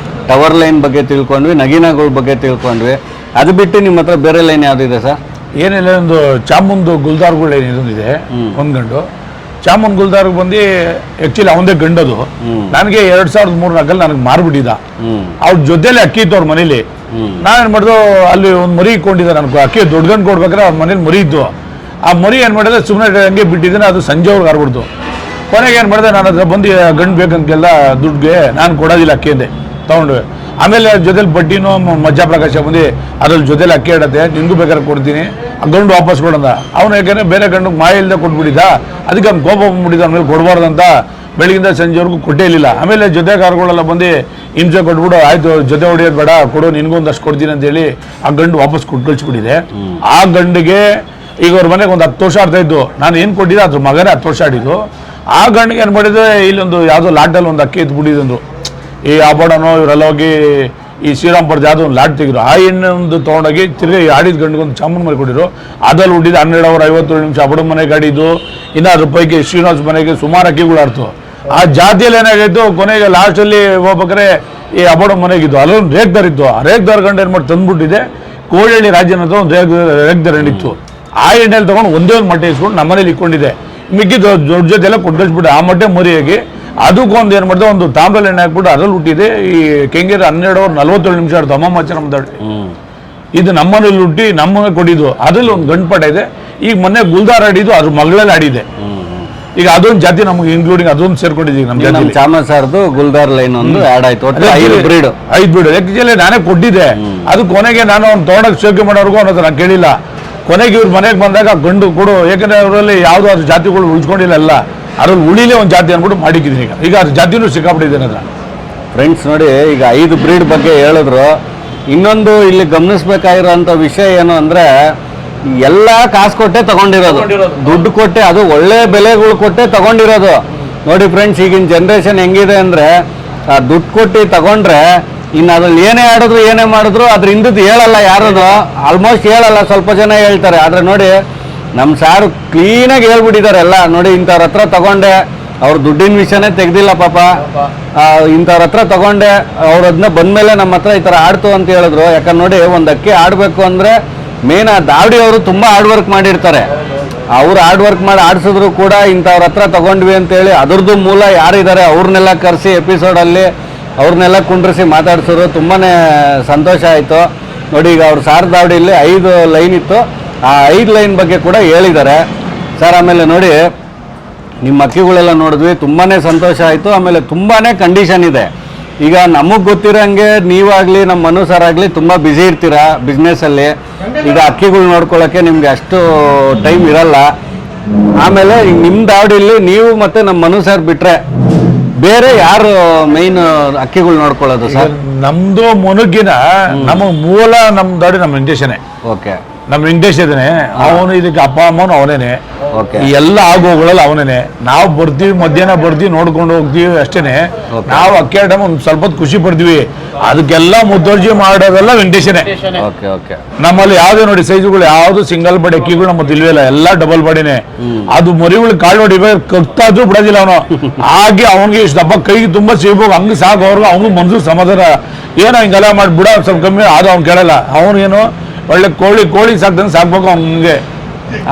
ಟವರ್ ಲೈನ್ ಬಗ್ಗೆ ತಿಳ್ಕೊಂಡ್ವಿ, ನಗಿನಗಳ ಬಗ್ಗೆ ತಿಳ್ಕೊಂಡ್ವಿ. ಅದು ಬಿಟ್ಟು ನಿಮ್ಮ ಹತ್ರ ಬೇರೆ ಲೈನ್ ಯಾವುದಿದೆ ಸರ್? ಏನಿಲ್ಲ, ಒಂದು ಚಾಮುಂದು ಗುಲ್ದಾರ್ಗಳು ಲೈನ್ ಇದೊಂದಿದೆ, ಒಂದು ಗಂಡು. ಚಾಮುಂದ್ ಗುಲ್ದಾರ್ಗೆ ಬಂದು ಆ್ಯಕ್ಚುಲಿ ಅವನದೇ ಗಂಡದು. ನನಗೆ 2003-4 ನನಗೆ ಮಾರ್ಬಿಟ್ಟಿದ್ದ. ಅವ್ರ ಜೊತೆಲಿ ಅಕ್ಕಿ ಇತ್ತು ಅವ್ರ ಮನೇಲಿ. ನಾನೇನು ಮಾಡಿದ್ರು, ಅಲ್ಲಿ ಒಂದು ಮರಿ ಇಟ್ಕೊಂಡಿದ್ದೆ. ನನಗೆ ಅಕ್ಕಿ ದೊಡ್ಡ ಗಂಡು ಕೊಡ್ಬೇಕಾದ್ರೆ ಅವ್ರ ಮನೇಲಿ ಮರಿ ಇದ್ದು. ಆ ಮರಿ ಏನು ಮಾಡಿದ್ರೆ ಸುಮ್ಮನೆ ಹಂಗೆ ಬಿಟ್ಟಿದ್ದೇನೆ, ಅದು ಸಂಜೆ ಅವ್ರಿಗೆ ಆರ್ಬಿಡ್ತು. ಕೊನೆಗೆ ಏನು ಮಾಡಿದೆ, ನಾನು ಹತ್ರ ಬಂದು ಗಂಡು ಬೇಕಂತೆಲ್ಲ ದುಡ್ಡಿಗೆ ನಾನು ಕೊಡೋದಿಲ್ಲ ಅಕ್ಕಿ ಅಂದೆ, ತೊಗೊಂಡು. ಆಮೇಲೆ ಜೊತೆಲಿ ಬಡ್ಡಿನೂ ಮಜ್ಜಾ ಪ್ರಕಾಶ ಬಂದು ಅದ್ರಲ್ಲಿ ಜೊತೆಲಿ ಅಕ್ಕಿ ಇಡತ್ತೆ, ನಿನ್ಗೂ ಬೇಕಾದ್ರೆ ಕೊಡ್ತೀನಿ, ಆ ಗಂಡು ವಾಪಸ್ ಕೊಡಂದ. ಅವನು ಯಾಕೆಂದ್ರೆ ಬೇರೆ ಗಂಡು ಮಾಯ ಇಲ್ಲದೆ ಕೊಟ್ಬಿಟ್ಟಿದ್ದ. ಅದಕ್ಕೆ ಅವ್ನು ಕೋಪ ಬಂದ್ಬಿಟ್ಟಿದ್ದ, ಆಮೇಲೆ ಕೊಡಬಾರ್ದಂತ ಬೆಳಗಿಂದ ಸಂಜೆವರೆಗೂ ಕೊಟ್ಟೇ ಇರಲಿಲ್ಲ. ಆಮೇಲೆ ಜೊತೆಗಾರಗಳೆಲ್ಲ ಬಂದು ಹಿಂಸೆ ಕೊಟ್ಬಿಡು, ಆಯ್ತು ಜೊತೆ ಹೊಡಿಯೋದು ಬೇಡ, ಕೊಡು, ನಿನ್ಗೊಂದಷ್ಟು ಕೊಡ್ತೀನಿ ಅಂತೇಳಿ ಆ ಗಂಡು ವಾಪಸ್ ಕೊಟ್ಟು ಕಳಿಸ್ಬಿಟ್ಟಿದೆ. ಆ ಗಂಡಿಗೆ ಈಗ ಅವ್ರ ಮನೆಗೆ ಒಂದು 10 ವರ್ಷ ಆಡ್ತಾ ಇದ್ದು. ನಾನು ಏನು ಕೊಟ್ಟಿದ್ದೆ ಅದ್ರ ಮಗನೇ 10 ವರ್ಷ ಆಡಿದ್ದು. ಆ ಗಂಡಿಗೆ ಏನು ಮಾಡಿದ್ರೆ, ಇಲ್ಲೊಂದು ಯಾವುದೋ ಲಾಟಲ್ಲಿ ಒಂದು ಅಕ್ಕಿ ಎತ್ಬಿಟ್ಟಿದ್ರು. ಈ ಆಬೋಡನೋ ಇವರೆಲ್ಲ ಹೋಗಿ ಈ ಶ್ರೀರಾಮ್ಪುರದ ಯಾವುದೋ ಒಂದು ಲಾಟ್ ತೆಗಿದ್ರು. ಆ ಎಣ್ಣೆ ಒಂದು ತೊಗೊಂಡೋಗಿ ತಿರುಗಿ ಆಡಿದ ಗಂಡಿಗೊಂದು ಚಾಮುಂಡ್ ಮನೆ ಕೊಟ್ಟಿದ್ರು. ಅದ್ರಲ್ಲಿ ಹುಟ್ಟಿದ್ದು 12 hour 57 ನಿಮಿಷ ಆಬೋಡ ಮನೆಗೆ ಆಡಿದ್ದು. ಇನ್ನು ಅದ್ರ ಪೈಕಿ ಶ್ರೀನಿವಾಸ ಮನೆಗೆ ಸುಮಾರು ಅಕ್ಕಿಗಳು ಆಡ್ತು. ಆ ಜಾತಿಯಲ್ಲಿ ಏನಾಗಿತ್ತು, ಕೊನೆಗೆ ಲಾಸ್ಟಲ್ಲಿ ಹೋಗ್ಬೇಕಾರೆ ಈ ಆಬೋಡ ಮನೆಗಿದ್ದು ಅಲ್ಲೊಂದು ರೇಗ್ದಾರ್ ಇತ್ತು. ಆ ರೇಗ್ದಾರ್ ಗಂಡು ಏನು ಮಾಡಿ ತಂದ್ಬಿಟ್ಟಿದೆ, ಕೋಳಹಳ್ಳಿ ರಾಜ್ಯನ ಹತ್ರ ಒಂದು ರೇಗ್ದಾರ್ ಎಣ್ಣಿತ್ತು. ಆ ಎಣ್ಣೆಯಲ್ಲಿ ತೊಗೊಂಡು ಒಂದೇ ಒಂದು ಮೊಟ್ಟೆ ಇಸ್ಕೊಂಡು ನಮ್ಮನೇಲಿ ಇಟ್ಕೊಂಡಿದ್ದೆ. ಮಿಕ್ಕಿದ್ದು ದೊಡ್ಡ ಜೊತೆ ಎಲ್ಲ ಕೊಟ್ಟಿಸ್ಬಿಟ್ಟೆ. ಆ ಮೊಟ್ಟೆ ಮರಿಯಾಗಿ ಅದಕ್ಕೊಂದು ಏನು ಮಾಡಿದೆ, ಒಂದು ತಾಮ್ರಲ್ಲಿ ಎಣ್ಣೆ ಹಾಕ್ಬಿಟ್ಟು ಅದ್ರಲ್ಲಿ ಹುಟ್ಟಿದೆ. ಈ ಕೆಂಗೇರಿ 12 hour 47 ನಿಮಿಷ ಆಡ್ತು ಅಮ್ಮಚ್ಚಾರ ಮಾತಾಡಿ. ಇದು ನಮ್ಮನೇಲಿ ಹುಟ್ಟಿ ನಮ್ಮನೆ ಕೊಟ್ಟಿದ್ದು. ಅದ್ರಲ್ಲಿ ಒಂದು ಗಂಟುಪಟ ಇದೆ. ಈಗ ಮೊನ್ನೆ ಗುಲ್ದಾರ್ ಆಡಿದ್ದು ಅದ್ರ ಮಗಳಲ್ಲಿ ಆಡಿದೆ. ಈಗ ಅದೊಂದು ಜಾತಿ ನಮ್ಗೆ ಇನ್ಕ್ಲೂಡಿಂಗ್ ಅದೊಂದು ಸೇರ್ಕೊಂಡಿದ್ದೀವಿ ನಮ್ಮ ಜಾತಿ. ಚಾಮ ಸರ್ದು ಗುಲ್ದಾರ್ ಲೈನ್ ಒಂದು ಆಡ್ ಆಯ್ತು. 5 ಬ್ರೀಡ್ ಆಕ್ಚುಲಿ ನಾನೇ ಕೊಟ್ಟಿದ್ದೆ. ಅದು ಕೊನೆಗೆ ನಾನು ಅವ್ನು ತೊಗೊಂಡೋಗಿ ಶೋಕಿ ಮಾಡೋರ್ಗು ಅನ್ನೋದು ನಾನು ಕೇಳಿಲ್ಲ. ಕೊನೆಗೆ ಇವ್ರ ಮನೆಗೆ ಬಂದಾಗ ಗಂಡು ಕೊಡು, ಯಾಕಂದ್ರೆ ಅವರಲ್ಲಿ ಯಾವುದೋ ಅದ್ರ ಜಾತಿಗಳು ಉಳಿಸ್ಕೊಂಡಿಲ್ಲ. ಅಲ್ಲ ಅದ್ರಲ್ಲಿ ಉಳಿಲೇ ಒಂದು ಜಾತಿ ಅಂದ್ಬಿಟ್ಟು ಮಾಡಿಕ್ಕಿದ್ದೀನಿ. ಈಗ ಅದ್ರ ಜಾತಿನೂ ಸಿಕ್ಕಾಬಿಟ್ಟಿದ್ದೇನೆ ಅದ್ರ. ಫ್ರೆಂಡ್ಸ್ ನೋಡಿ, ಈಗ 5 ಬ್ರೀಡ್ ಬಗ್ಗೆ ಹೇಳಿದ್ರು. ಇನ್ನೊಂದು ಇಲ್ಲಿ ಗಮನಿಸ್ಬೇಕಾಗಿರೋಂಥ ವಿಷಯ ಏನು ಅಂದರೆ, ಎಲ್ಲ ಕಾಸು ಕೊಟ್ಟೆ ತಗೊಂಡಿರೋದು, ದುಡ್ಡು ಕೊಟ್ಟೆ, ಅದು ಒಳ್ಳೆ ಬೆಲೆಗಳು ಕೊಟ್ಟೆ ತಗೊಂಡಿರೋದು. ನೋಡಿ ಫ್ರೆಂಡ್ಸ್, ಈಗಿನ ಜನ್ರೇಷನ್ ಹೆಂಗಿದೆ ಅಂದರೆ, ದುಡ್ಡು ಕೊಟ್ಟು ತಗೊಂಡ್ರೆ ಇನ್ನು ಅದ್ರಲ್ಲಿ ಏನೇ ಆಡಿದ್ರು ಏನೇ ಮಾಡಿದ್ರು ಅದ್ರ ಹಿಂದದ್ದು ಹೇಳಲ್ಲ ಯಾರದು, ಆಲ್ಮೋಸ್ಟ್ ಹೇಳಲ್ಲ, ಸ್ವಲ್ಪ ಜನ ಹೇಳ್ತಾರೆ. ಆದರೆ ನೋಡಿ ನಮ್ಮ ಸಾರು ಕ್ಲೀನಾಗಿ ಹೇಳ್ಬಿಟ್ಟಿದ್ದಾರೆ ಎಲ್ಲ. ನೋಡಿ ಇಂಥವ್ರ ಹತ್ರ ತಗೊಂಡೆ, ಅವ್ರ ದುಡ್ಡಿನ ವಿಷಯನೇ ತೆಗ್ದಿಲ್ಲ ಪಾಪ. ಇಂಥವ್ರ ಹತ್ರ ತಗೊಂಡೆ, ಅವ್ರು ಅದನ್ನ ಬಂದಮೇಲೆ ನಮ್ಮ ಹತ್ರ ಈ ಥರ ಆಡ್ತು ಅಂತ ಹೇಳಿದ್ರು. ಯಾಕಂದ್ರೆ ನೋಡಿ, ಒಂದು ಅಕ್ಕಿ ಆಡಬೇಕು ಅಂದರೆ ಮೇನ್ ಆ ದಾವಡಿ ಅವರು ತುಂಬ ಹಾರ್ಡ್ ವರ್ಕ್ ಮಾಡಿರ್ತಾರೆ. ಅವ್ರು ಹಾರ್ಡ್ ವರ್ಕ್ ಮಾಡಿ ಆಡಿಸಿದ್ರು ಕೂಡ ಇಂಥವ್ರ ಹತ್ರ ತಗೊಂಡ್ವಿ ಅಂತೇಳಿ ಅದ್ರದ್ದು ಮೂಲ ಯಾರಿದ್ದಾರೆ ಅವ್ರನ್ನೆಲ್ಲ ಕರೆಸಿ ಎಪಿಸೋಡಲ್ಲಿ ಅವ್ರನ್ನೆಲ್ಲ ಕುಂಡ್ರಿಸಿ ಮಾತಾಡ್ಸೋರು ತುಂಬಾ ಸಂತೋಷ ಆಯಿತು. ನೋಡಿ ಈಗ ಅವ್ರ ಸಾರದಾವಡಿಯಲ್ಲಿ 5 ಲೈನ್ ಇತ್ತು, ಆ 5 ಲೈನ್ ಬಗ್ಗೆ ಕೂಡ ಹೇಳಿದ್ದಾರೆ ಸರ್. ಆಮೇಲೆ ನೋಡಿ ನಿಮ್ಮ ಅಕ್ಕಿಗಳೆಲ್ಲ ನೋಡಿದ್ವಿ, ತುಂಬಾ ಸಂತೋಷ ಆಯಿತು. ಆಮೇಲೆ ತುಂಬಾ ಕಂಡೀಷನ್ ಇದೆ. ಈಗ ನಮಗೆ ಗೊತ್ತಿರೋಂಗೆ ನೀವಾಗಲಿ ನಮ್ಮ ಮನು ಸರ್ ಆಗಲಿ ತುಂಬ ಬ್ಯುಸಿ ಇರ್ತೀರಾ ಬಿಸ್ನೆಸ್ಸಲ್ಲಿ. ಈಗ ಅಕ್ಕಿಗಳು ನೋಡ್ಕೊಳ್ಳೋಕ್ಕೆ ನಿಮಗೆ ಅಷ್ಟು ಟೈಮ್ ಇರಲ್ಲ. ಆಮೇಲೆ ಈಗ ನಿಮ್ಮ ದಾವಡಿಯಲ್ಲಿ ನೀವು ಮತ್ತು ನಮ್ಮ ಮನು ಸರ್ ಬಿಟ್ಟರೆ ಬೇರೆ ಯಾರು ಮೈನ್ ಅಕ್ಕಿಗಳು ನೋಡ್ಕೊಳ್ಳೋದು ಸರ್? ನಮ್ದು ಮುನುಗಿನ ನಮ್ಮ ಮೂಲ ನಮ್ಮ ದಾಡಿ ನಮ್ಮ ವೆಂಕಟೇಶನೇ. ಓಕೆ, ನಮ್ಮ ವೆಂಕಟೇಶ್ ಇದ್ದಾನೆ, ಅವನು ಇದಕ್ಕೆ ಅಪ್ಪ ಅಮ್ಮನು ಅವನೇನೆ. ಓಕೆ, ಈ ಎಲ್ಲ ಆಗೋಗಳಲ್ಲಿ ಅವನೇನೆ. ನಾವು ಬರ್ತೀವಿ, ಮಧ್ಯಾಹ್ನ ಬರ್ತೀವಿ, ನೋಡ್ಕೊಂಡು ಹೋಗ್ತೀವಿ ಅಷ್ಟೇನೆ. ನಾವು ಅಕ್ಕಿ ಟೈಮ್ ಒಂದು ಸ್ವಲ್ಪ ಹೊತ್ತು ಖುಷಿ ಪಡ್ತೀವಿ. ಅದಕ್ಕೆಲ್ಲ ಮುದ್ದರ್ಜಿ ಮಾಡೋದೆಲ್ಲ ವೆಂಕಟೇಶನೇ. Okay, okay. ನಮ್ಮಲ್ಲಿ ಯಾವ್ದೇ ನೋಡಿ ಸೈಜುಗಳು ಯಾವ್ದು ಸಿಂಗಲ್ ಬಡಿ ಅಕ್ಕಿಗಳು ನಮ್ಮ ಇಲ್ವೇ ಎಲ್ಲ ಡಬಲ್ ಬಾಡಿನೇ. ಅದು ಮರಿಗಳು ಕಾಳು ಹೊಡಿಬೇಕು, ಕಗ್ತಾದ್ರೂ ಬಿಡೋದಿಲ್ಲ ಅವನು. ಹಾಗೆ ಅವನಿಗೆ ಇಷ್ಟು ದಪ್ಪ ಕೈಗೆ ತುಂಬಾ ಸಿಗ್ಬೇಕು, ಹಂಗೆ ಸಾಕು ಅವ್ರಿಗೆ. ಅವನು ಮನ್ಸು ಸಮಾಧಾನ, ಏನೋ ಹಿಂಗೆಲ್ಲ ಮಾಡಿ ಬಿಡ ಸ್ವಲ್ಪ ಕಮ್ಮಿ ಅದು ಅವ್ನು ಕೇಳಲ್ಲ. ಅವನೇನು ಒಳ್ಳೆ ಕೋಳಿ ಸಾಕ್ದಂಗೆ ಸಾಕ್ಬೇಕು ಅವನಿಗೆ.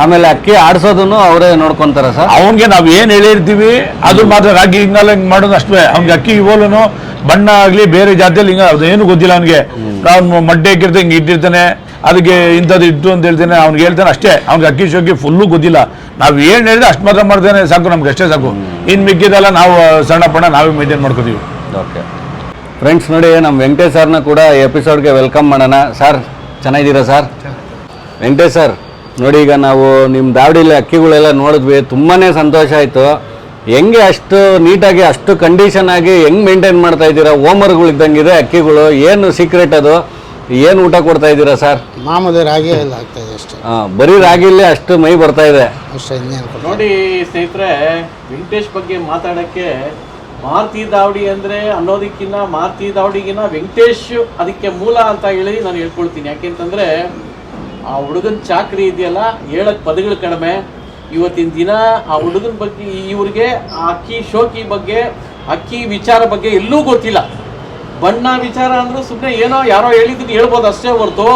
ಆಮೇಲೆ ಅಕ್ಕಿ ಆಡ್ಸೋದನ್ನು ಅವರೇ ನೋಡ್ಕೊಂತಾರ ಸರ್? ಅವನಿಗೆ ನಾವು ಏನು ಹೇಳಿರ್ತೀವಿ ಅದು ಮಾತ್ರ ರಾಗಿ ಹಿಂಗಲ್ಲ ಹಿಂಗೆ ಮಾಡೋದು ಅಷ್ಟೇ. ಅವ್ನಿಗೆ ಅಕ್ಕಿ ಇವೋಲನು ಬಣ್ಣ ಆಗಲಿ ಬೇರೆ ಜಾತಿಯಲ್ಲಿ ಹಿಂಗೆ ಅದೇನು ಗೊತ್ತಿಲ್ಲ ಅವನಿಗೆ. ಅವ್ನು ಮಡ್ಡೆ ಹಾಕಿರ್ತಾನೆ, ಹಿಂಗೆ ಇಟ್ಟಿರ್ತಾನೆ, ಅದಕ್ಕೆ ಇಂಥದ್ದು ಇಟ್ಟು ಅಂತ ಹೇಳ್ತಾನೆ, ಅವ್ನಿಗೆ ಹೇಳ್ತಾನೆ ಅಷ್ಟೇ. ಅವ್ನಿಗೆ ಅಕ್ಕಿ ಶೋಕಿ ಫುಲ್ಲು ಗೊತ್ತಿಲ್ಲ. ನಾವು ಏನು ಹೇಳಿದ್ರೆ ಅಷ್ಟು ಮಾತ್ರ ಮಾಡ್ತಾನೆ ಸಾಕು, ನಮ್ಗೆ ಅಷ್ಟೇ ಸಾಕು. ಇನ್ನು ಮಿಕ್ಕಿದೆಲ್ಲ ನಾವು ಸಣ್ಣ ಪಣ್ಣ ನಾವೇ ಮೇಂಟೈನ್ ಮಾಡ್ಕೋತೀವಿ. ಓಕೆ ಫ್ರೆಂಡ್ಸ್, ನೋಡಿ ನಮ್ಮ ವೆಂಕಟೇಶ್ ಸರ್ನ ಕೂಡ ಎಪಿಸೋಡ್ಗೆ ವೆಲ್ಕಮ್ ಮಾಡೋಣ. ಸರ್ ಚೆನ್ನಾಗಿದ್ದೀರಾ ಸರ್? ವೆಂಕಟೇಶ್ ಸರ್ ನೋಡಿ, ಈಗ ನಾವು ನಿಮ್ಮ ದಾವಡಿಲಿ ಅಕ್ಕಿಗಳೆಲ್ಲ ನೋಡಿದ್ವಿ, ತುಂಬಾ ಸಂತೋಷ ಆಯಿತು. ಹೆಂಗೆ ಅಷ್ಟು ನೀಟಾಗಿ ಅಷ್ಟು ಕಂಡೀಷನ್ ಆಗಿ ಹೆಂಗೆ ಮೇಂಟೈನ್ ಮಾಡ್ತಾ ಇದ್ದೀರಾ? ಓಮರ್ಗಳಿದ್ದಂಗಿದೆ ಅಕ್ಕಿಗಳು. ಏನು ಸೀಕ್ರೆಟ್ ಅದು? ಏನು ಊಟ ಕೊಡ್ತಾ ಇದ್ದೀರಾ ಸರ್? ಮಾಮೂಲಿ ರಾಗಿ ಎಲ್ಲ ಆಗ್ತಾ ಇದೆ ಅಷ್ಟೇ. ಬರೀ ರಾಗಿಲ್ಲೇ ಅಷ್ಟು ಮೈ ಬರ್ತಾ ಇದೆ ಅಷ್ಟೇ, ಇನ್ನೇನು. ನೋಡಿ ಸ್ನೇಹಿತರೆ, ವೆಂಕಟೇಶ್ ಬಗ್ಗೆ ಮಾತಾಡೋಕ್ಕೆ ಮಾರುತಿ ದಾವಡಿ ಅಂದರೆ ಅನ್ನೋದಕ್ಕಿಂತ ಮಾರುತಿ ದಾವಡಿಗಿನ್ನ ವೆಂಕಟೇಶ್ ಅದಕ್ಕೆ ಮೂಲ ಅಂತ ಹೇಳಿ ನಾನು ಹೇಳ್ಕೊಳ್ತೀನಿ. ಯಾಕೆಂತಂದರೆ ಆ ಹುಡುಗನ ಚಾಕ್ರಿ ಇದೆಯಲ್ಲ, ಹೇಳಕ್ಕೆ ಪದಗಳು ಕಡಿಮೆ. ಇವತ್ತಿನ ದಿನ ಆ ಹುಡುಗನ ಬಗ್ಗೆ, ಇವ್ರಿಗೆ ಆ ಅಕ್ಕಿ ಶೋಕಿ ಬಗ್ಗೆ, ಅಕ್ಕಿ ವಿಚಾರ ಬಗ್ಗೆ ಎಲ್ಲೂ ಗೊತ್ತಿಲ್ಲ. ಬಣ್ಣ ವಿಚಾರ ಅಂದರೂ ಸುಮ್ಮನೆ ಏನೋ ಯಾರೋ ಹೇಳಿದ್ರು ಹೇಳ್ಬೋದು ಅಷ್ಟೇ ಹೊರತು,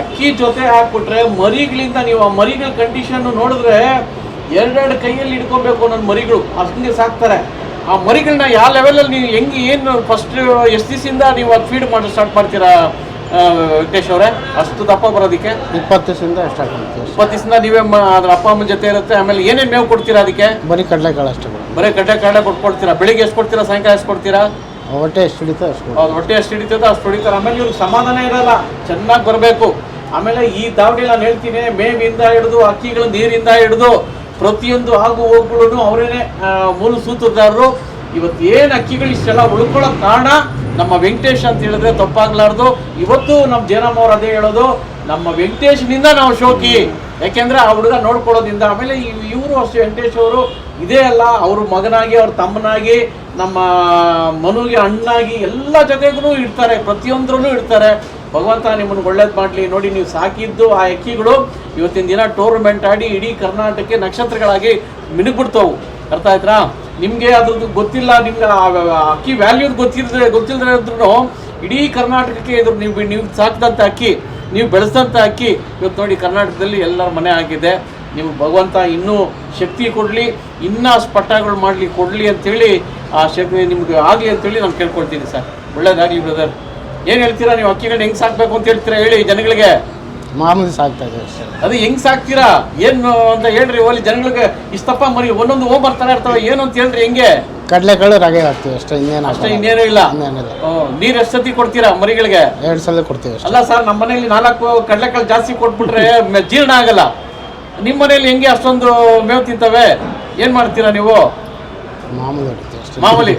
ಅಕ್ಕಿ ಜೊತೆ ಹಾಕ್ಬಿಟ್ರೆ ಮರಿಗಳಿಂದ ನೀವು ಆ ಮರಿಗಳ ಕಂಡೀಷನ್ನು ನೋಡಿದ್ರೆ 2 ಕೈಯಲ್ಲಿ ಹಿಡ್ಕೊಬೇಕು ನನ್ನ ಮರಿಗಳು, ಅಷ್ಟಂಗೆ ಸಾಕ್ತಾರೆ. ಆ ಮರಿಗಳನ್ನ ಯಾವ ಲೆವೆಲಲ್ಲಿ ನೀವು ಹೆಂಗೆ ಏನು ಫಸ್ಟ್ ಎಷ್ಟು ದಿವಸದಿಂದ ನೀವು ಅದು ಫೀಡ್ ಮಾಡಿ ಸ್ಟಾರ್ಟ್ ಮಾಡ್ತೀರಾ ವೆಂಕಟೇಶ್ ಅವರೇ? ಅಷ್ಟು ದಪ್ಪ ಬರೋದಕ್ಕೆ 20 ದಿವಸದಿಂದ ಸ್ಟಾರ್ಟ್ ಮಾಡ್ತೀವಿ. 20 ದಿವಸದಿಂದ ನೀವೇ ಅದ್ರ ಅಪ್ಪ ಅಮ್ಮನ ಜೊತೆ ಇರುತ್ತೆ. ಆಮೇಲೆ ಏನೇನು ಮೇವು ಕೊಡ್ತೀರಾ ಅದಕ್ಕೆ? ಬರೀ ಕಡಲೆಕಾಳು ಅಷ್ಟೇ. ಬರೀ ಕಡಲೆ ಕೊಟ್ಕೊಡ್ತೀರಾ. ಬೆಳಿಗ್ಗೆ ಎಷ್ಟು ಕೊಡ್ತೀರಾ, ಸಾಯಂಕಾಲ ಎಷ್ಟು ಕೊಡ್ತೀರಾ? ಹೊಟ್ಟೆ ಎಷ್ಟು ಹಿಡಿತೋ ಅಷ್ಟು. ಹೊಟ್ಟೆ ಎಷ್ಟು ಹಿಡಿತದೋ ಅಷ್ಟು ಹೊಡಿತಾರೆ. ಆಮೇಲೆ ಇವ್ರಿಗೆ ಸಮಾಧಾನ ಇರಲ್ಲ, ಚೆನ್ನಾಗಿ ಬರಬೇಕು. ಆಮೇಲೆ ಈ ದಾವಡಿ ನಾನು ಹೇಳ್ತೀನಿ, ಮೇವಿಂದ ಹಿಡಿದು ಅಕ್ಕಿಗಳ ನೀರಿಂದ ಹಿಡಿದು ಪ್ರತಿಯೊಂದು ಆಗು ಹೋಗುಗಳನ್ನು ಅವರೇನೆ ಮೂಲ ಸೂತ್ರಧಾರರು. ಇವತ್ತು ಏನು ಅಕ್ಕಿಗಳು ಇಷ್ಟೆಲ್ಲ ಉಳ್ಕೊಳ್ಳೋಕೆ ಕಾರಣ ನಮ್ಮ ವೆಂಕಟೇಶ್ ಅಂತ ಹೇಳಿದ್ರೆ ತಪ್ಪಾಗ್ಲಾರ್ದು. ಇವತ್ತು ನಮ್ಮ ಜಯರಾಮ್ ಅವ್ರು ಅದೇ ಹೇಳೋದು, ನಮ್ಮ ವೆಂಕಟೇಶ್ನಿಂದ ನಾವು ಶೋಕಿ. ಯಾಕೆಂದರೆ ಆ ಹುಡುಗ ನೋಡ್ಕೊಳ್ಳೋದ್ರಿಂದ. ಆಮೇಲೆ ಇವರು ಅಷ್ಟೇ, ವೆಂಕಟೇಶ್ ಅವರು ಇದೇ ಅಲ್ಲ, ಅವ್ರ ಮಗನಾಗಿ ಅವ್ರ ತಮ್ಮನಾಗಿ ನಮ್ಮ ಮನುಗೆ ಅಣ್ಣಾಗಿ ಎಲ್ಲ ಜೊತೆಗೂ ಇರ್ತಾರೆ, ಪ್ರತಿಯೊಂದ್ರೂ ಇರ್ತಾರೆ. ಭಗವಂತ ನಿಮ್ಮನ್ನು ಒಳ್ಳೇದು ಮಾಡಲಿ. ನೋಡಿ, ನೀವು ಸಾಕಿದ್ದು ಆ ಅಕ್ಕಿಗಳು ಇವತ್ತಿನ ದಿನ ಟೂರ್ನಮೆಂಟ್ ಆಡಿ ಇಡೀ ಕರ್ನಾಟಕಕ್ಕೆ ನಕ್ಷತ್ರಗಳಾಗಿ ಮಿನುಗ್ಬಿಡ್ತಾವು. ಅರ್ಥ ಆಯ್ತಾ? ನಿಮಗೆ ಅದ್ರದ್ದು ಗೊತ್ತಿಲ್ಲ, ನಿಮ್ಗೆ ಅಕ್ಕಿ ವ್ಯಾಲ್ಯೂ ಗೊತ್ತಿಲ್ಲದ್ರೆ ಇದ್ರೂ ಇಡೀ ಕರ್ನಾಟಕಕ್ಕೆ ಇದ್ರು ನೀವು ಸಾಕಿದಂಥ ಅಕ್ಕಿ, ನೀವು ಬೆಳೆಸಿದಂಥ ಅಕ್ಕಿ ಇವತ್ತು ನೋಡಿ ಕರ್ನಾಟಕದಲ್ಲಿ ಎಲ್ಲರ ಮನೆ ಆಗಿದೆ. ನೀವು ಭಗವಂತ ಇನ್ನೂ ಶಕ್ತಿ ಕೊಡಲಿ, ಇನ್ನೂ ಸ್ಪಟ್ಟಗಳು ಮಾಡಲಿ ಕೊಡಲಿ ಅಂಥೇಳಿ, ಆ ಶಕ್ತಿ ನಿಮ್ಗೆ ಆಗಲಿ ಅಂತೇಳಿ ನಾನು ಕೇಳ್ಕೊಳ್ತೀನಿ ಸರ್. ಒಳ್ಳೇದಾಗಲಿ ಬ್ರದರ್. ಏನು ಹೇಳ್ತೀರಾ ನೀವು? ಅಕ್ಕಿಗಳನ್ನ ಹೆಂಗೆ ಸಾಕಬೇಕು ಅಂತ ಹೇಳ್ತೀರಾ ಹೇಳಿ ಜನಗಳಿಗೆ. ಮಾಮೂಲಿ ಸಾಕ್ತಾ ಇದೆ ಅಷ್ಟೇ. ಅದು ಹೆಂಗ್ ಸಾಕ್ತೀರಾ ಏನು ಅಂತ ಹೇಳ್ರಿ. ಓಲಿ ಜನಗಳಿಗೆ ಇಷ್ಟಪ್ಪ ಮರಿ ಒಂದೊಂದು ಬರ್ತಾನೆ ಇರ್ತವೆ, ಏನು ಅಂತ ಹೇಳ್ರಿ. ಹೆಂಗೆ? ಕಡಲೆಕಾಳು ರಾಗಿ ಹಾಕ್ತೀವಿ ಅಷ್ಟೇ, ಇನ್ನೇನು ಅಷ್ಟೇ, ಇನ್ನೇನು ಇಲ್ಲ. ನೀರು ಎಷ್ಟು ಸತಿ ಕೊಡ್ತೀರಾ ಮರಿಗಳಿಗೆ? 2 ಸಲ ಕೊಡ್ತೀವಿ ಅಷ್ಟೇ. ಅಲ್ಲ ಸರ್, ನಮ್ಮ ಮನೇಲಿ 4 ಕಡಲೆಕಾಳು ಜಾಸ್ತಿ ಕೊಟ್ಬಿಟ್ರೆ ಜೀರ್ಣ ಆಗಲ್ಲ. ನಿಮ್ಮ ಮನೇಲಿ ಹೆಂಗೆ ಅಷ್ಟೊಂದು ಮೇವು ತಿಂತವೆ? ಏನು ಮಾಡ್ತೀರಾ ನೀವು? ಮಾಮೂಲಿ ಹೊಡಿತೀವಿ ಅಷ್ಟೇ. ಮಾಮೂಲಿ.